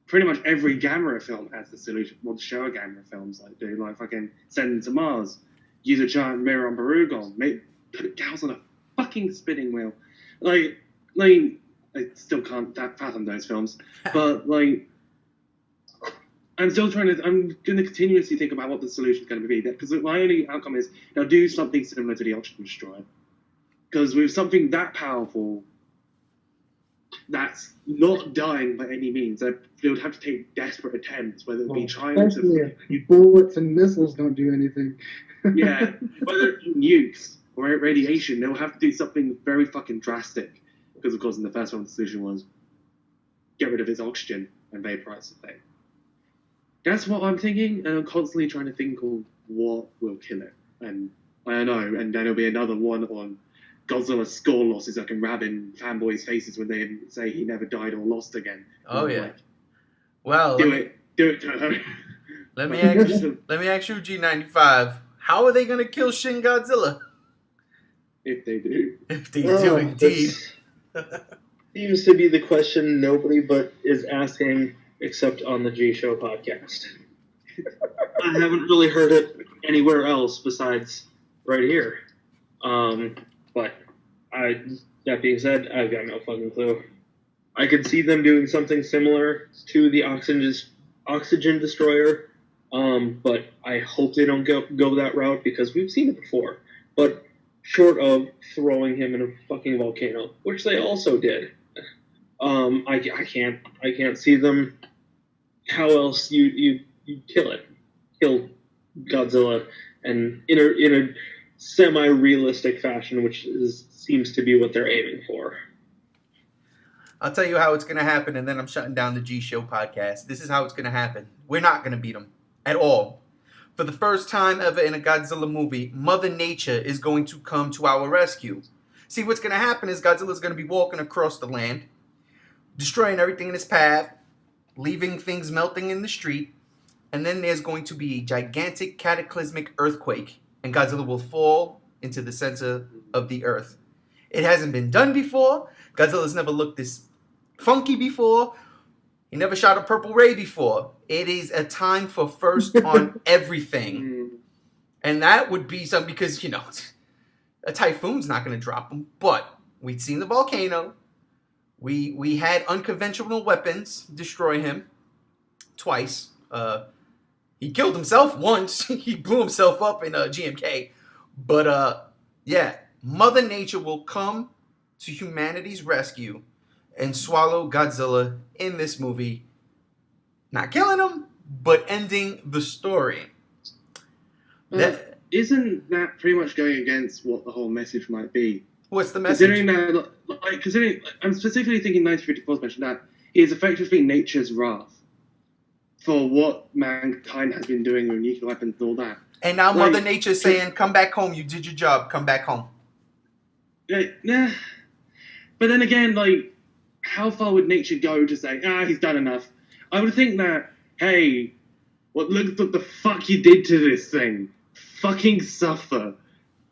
Pretty much every Gamera film has the solution. Well, the Showa Gamera films do, like fucking send them to Mars, use a giant mirror on Barugon, put Gals on a fucking spinning wheel. Like I still can't fathom those films, but like I'm going to continuously think about what the solution is going to be, because my only outcome is they'll do something similar to the Oxygen Destroyer. Because with something that powerful, that's not dying by any means, they would have to take desperate attempts, whether it be trying to... bullets and missiles don't do anything. Yeah, whether it be nukes or radiation, they'll have to do something very fucking drastic. Because, of course, in the first one, the solution was get rid of its oxygen and vaporize the thing. That's what I'm thinking, and I'm constantly trying to think of what will kill it. And I don't know, and then there'll be another one on Godzilla's score losses I can rab in fanboys' faces when they say he never died or lost again. Oh, yeah. Like, Well, do it, Toho. Let me ask you, G95. How are they going to kill Shin Godzilla? If they do. If they do, indeed. Seems to be the question nobody but is asking, except on the G Show podcast. I haven't really heard it anywhere else besides right here. But that being said, I've got no fucking clue. I could see them doing something similar to the oxygen destroyer, but I hope they don't go that route, because we've seen it before. But short of throwing him in a fucking volcano, which they also did, I can't see them. How else you kill Godzilla, and in a semi-realistic fashion, which seems to be what they're aiming for. I'll tell you how it's going to happen, and then I'm shutting down the G Show podcast. This is how it's going to happen. We're not going to beat them at all. For the first time ever in a Godzilla movie, Mother Nature is going to come to our rescue. See, what's going to happen is Godzilla's going to be walking across the land, destroying everything in his path, leaving things melting in the street, and then there's going to be a gigantic cataclysmic earthquake, and Godzilla will fall into the center of the earth. It hasn't been done before. Godzilla's never looked this funky before. He never shot a purple ray before. It is a time for first on everything. And that would be something, because, a typhoon's not going to drop him. But we'd seen the volcano. We had unconventional weapons destroy him twice. He killed himself once. He blew himself up in GMK. But, yeah, Mother Nature will come to humanity's rescue and swallow Godzilla in this movie. Not killing him, but ending the story. Isn't that pretty much going against what the whole message might be? What's the message? Considering I'm specifically thinking 1954's mentioned that he is effectively nature's wrath for what mankind has been doing with nuclear weapons and all that. And now Mother Nature's saying, come back home, you did your job, come back home. Nah. But then again, how far would nature go to say, he's done enough? I would think that, hey, look what the fuck you did to this thing. Fucking suffer.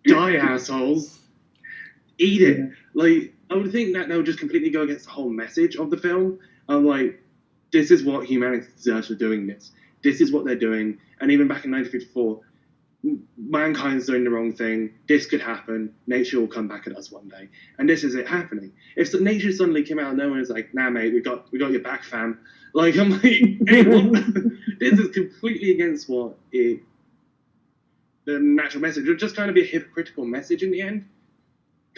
Die, assholes. Eat it. I would think that would just completely go against the whole message of the film. This is what humanity deserves for doing this. This is what they're doing. And even back in 1954, mankind's doing the wrong thing. This could happen. Nature will come back at us one day. And this is it happening. If nature suddenly came out of nowhere and was like, nah, mate, we got your back, fam. I'm like, hey, this is completely against the natural message. It would just kind of be a hypocritical message in the end.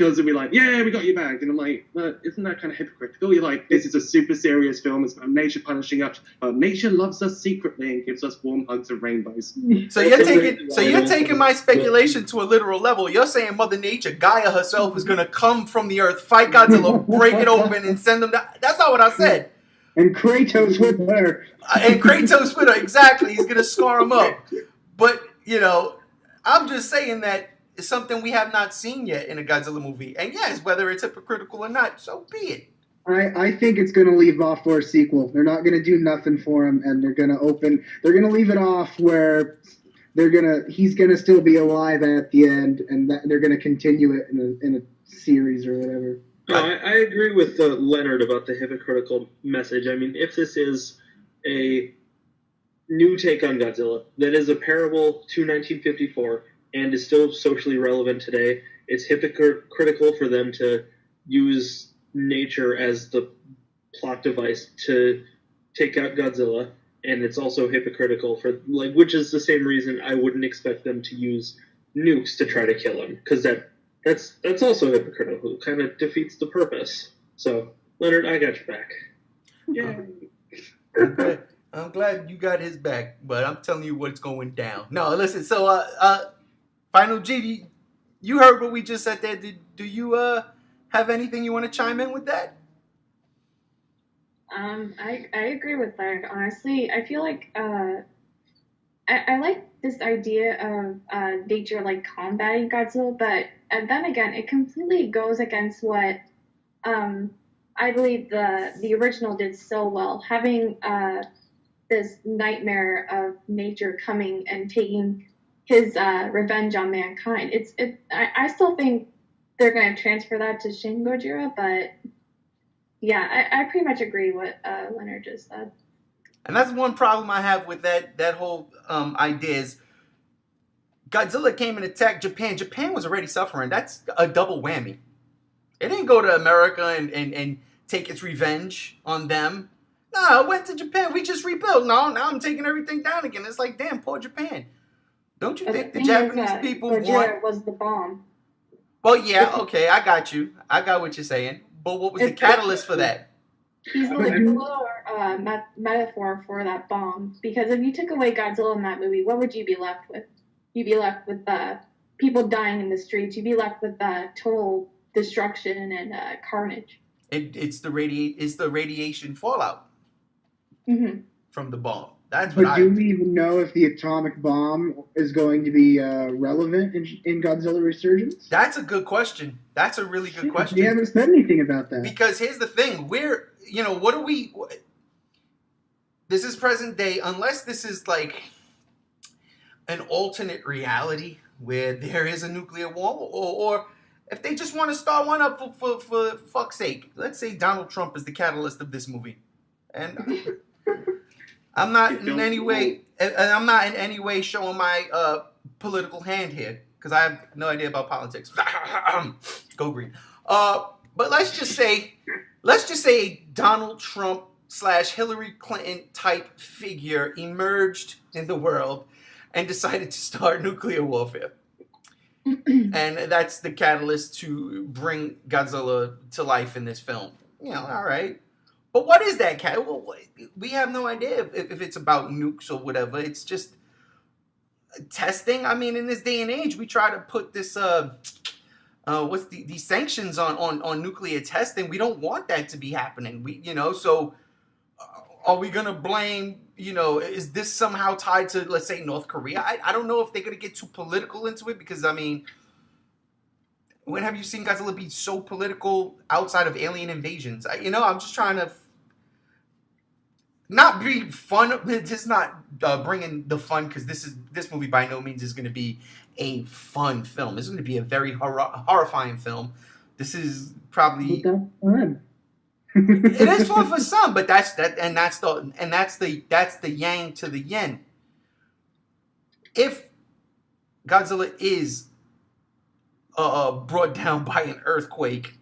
Because it'll be like, yeah, we got you back. And I'm like, isn't that kind of hypocritical? You're like, this is a super serious film. It's about nature punishing us. But nature loves us secretly and gives us warm hugs and rainbows. So you're taking my speculation to a literal level. You're saying Mother Nature, Gaia herself, is going to come from the earth, fight Godzilla, break it open, and send them down. That's not what I said. And Kratos with her. Exactly. He's going to scar him up. But, I'm just saying that it's something we have not seen yet in a Godzilla movie. And yes, whether it's hypocritical or not, so be it. I think it's going to leave off for a sequel. They're not going to do nothing for him, and they're going to leave it off where he's going to still be alive at the end, and they're going to continue it in a series or whatever. No, I agree with Leonard about the hypocritical message. I mean, if this is a new take on Godzilla that is a parable to 1954 and is still socially relevant today, it's hypocritical for them to use nature as the plot device to take out Godzilla, and it's also hypocritical for, which is the same reason I wouldn't expect them to use nukes to try to kill him, because that's also hypocritical. It kind of defeats the purpose. So, Leonard, I got your back. Yeah. I'm glad you got his back, but I'm telling you what's going down. No, listen. So, Final G, you heard what we just said there. Do you have anything you want to chime in with that? I agree with that. Honestly, I feel like I like this idea of nature combating Godzilla, but and then again, it completely goes against what I believe the original did so well, having this nightmare of nature coming and taking his revenge on mankind. I still think they're going to transfer that to Shin Gojira, but yeah, I pretty much agree with what Leonard just said. And that's one problem I have with that whole idea is Godzilla came and attacked Japan. Japan was already suffering. That's a double whammy. It didn't go to America and take its revenge on them. No, it went to Japan. We just rebuilt. No, now I'm taking everything down again. It's like, damn, poor Japan. Don't you think the Japanese people Gojira was the bomb. Well, yeah, okay, I got you. I got what you're saying. But what was the catalyst for that? He's the literal metaphor for that bomb. Because if you took away Godzilla in that movie, what would you be left with? You'd be left with people dying in the streets. You'd be left with total destruction and carnage. It's the radiation fallout from the bomb. That's what. But do we even know if the atomic bomb is going to be relevant in Godzilla Resurgence? That's a good question. That's a really good question. We haven't said anything about that. Because here's the thing: this is present day. Unless this is like an alternate reality where there is a nuclear war, or if they just want to start one up for fuck's sake. Let's say Donald Trump is the catalyst of this movie, and I'm not in any way showing my political hand here because I have no idea about politics. Go green. But let's just say Donald Trump / Hillary Clinton type figure emerged in the world and decided to start nuclear warfare. And that's the catalyst to bring Godzilla to life in this film. All right. But what is that, Cat? Well, we have no idea if it's about nukes or whatever. It's just testing. I mean, in this day and age, we try to put this these sanctions on nuclear testing. We don't want that to be happening. So are we gonna blame? Is this somehow tied to, let's say, North Korea? I don't know if they're gonna get too political into it because I mean, when have you seen Godzilla be so political outside of alien invasions? I'm just trying to not be fun. Just not bringing the fun because this movie by no means is going to be a fun film. This is going to be a very horrifying film. This is probably fun. It is fun for some, but that's the yang to the yin. If Godzilla is brought down by an earthquake,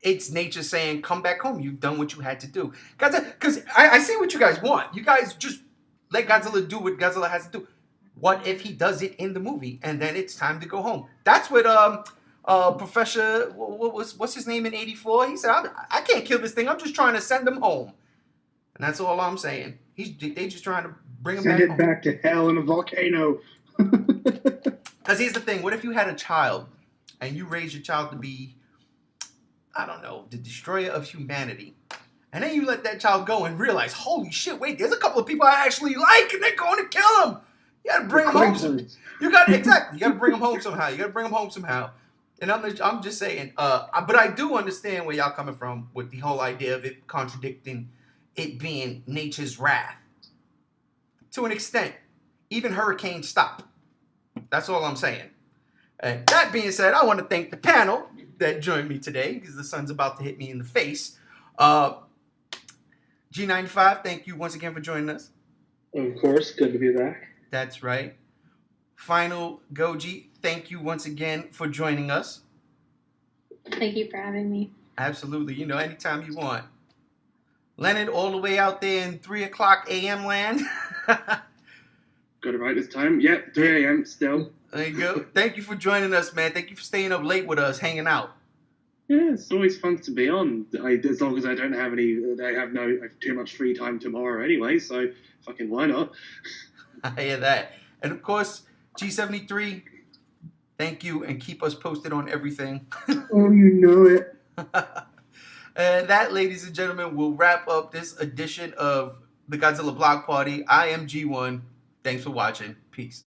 it's nature saying, come back home. You've done what you had to do. Because I see what you guys want. You guys just let Godzilla do what Godzilla has to do. What if he does it in the movie and then it's time to go home? That's what Professor, what's his name in '84? He said, I can't kill this thing. I'm just trying to send him home. And that's all I'm saying. They just trying to bring him Send back it home. back to hell in a volcano. Because here's the thing. What if you had a child and you raised your child to be, I don't know, the destroyer of humanity? And then you let that child go and realize, holy shit, wait, there's a couple of people I actually like and they're going to kill him. You got to bring them home. You got to bring them home somehow. And I'm just saying, but I do understand where y'all coming from with the whole idea of it contradicting it being nature's wrath. To an extent, even hurricanes stop. That's all I'm saying. And that being said, I want to thank the panel that joined me today because the sun's about to hit me in the face. G95, thank you once again for joining us. Of course, good to be back. That's right. Final Goji, thank you once again for joining us. Thank you for having me. Absolutely. Anytime you want. Leonard, all the way out there in 3 o'clock a.m. land. Got it right this time. Yep, 3 a.m. still. There you go. Thank you for joining us, man. Thank you for staying up late with us, hanging out. Yeah, it's always fun to be on. As long as I don't have I have too much free time tomorrow anyway, so fucking why not? I hear that. And of course, G73, thank you and keep us posted on everything. Oh, you know it. And that, ladies and gentlemen, will wrap up this edition of the Godzilla Block Party. I am G1. Thanks for watching. Peace.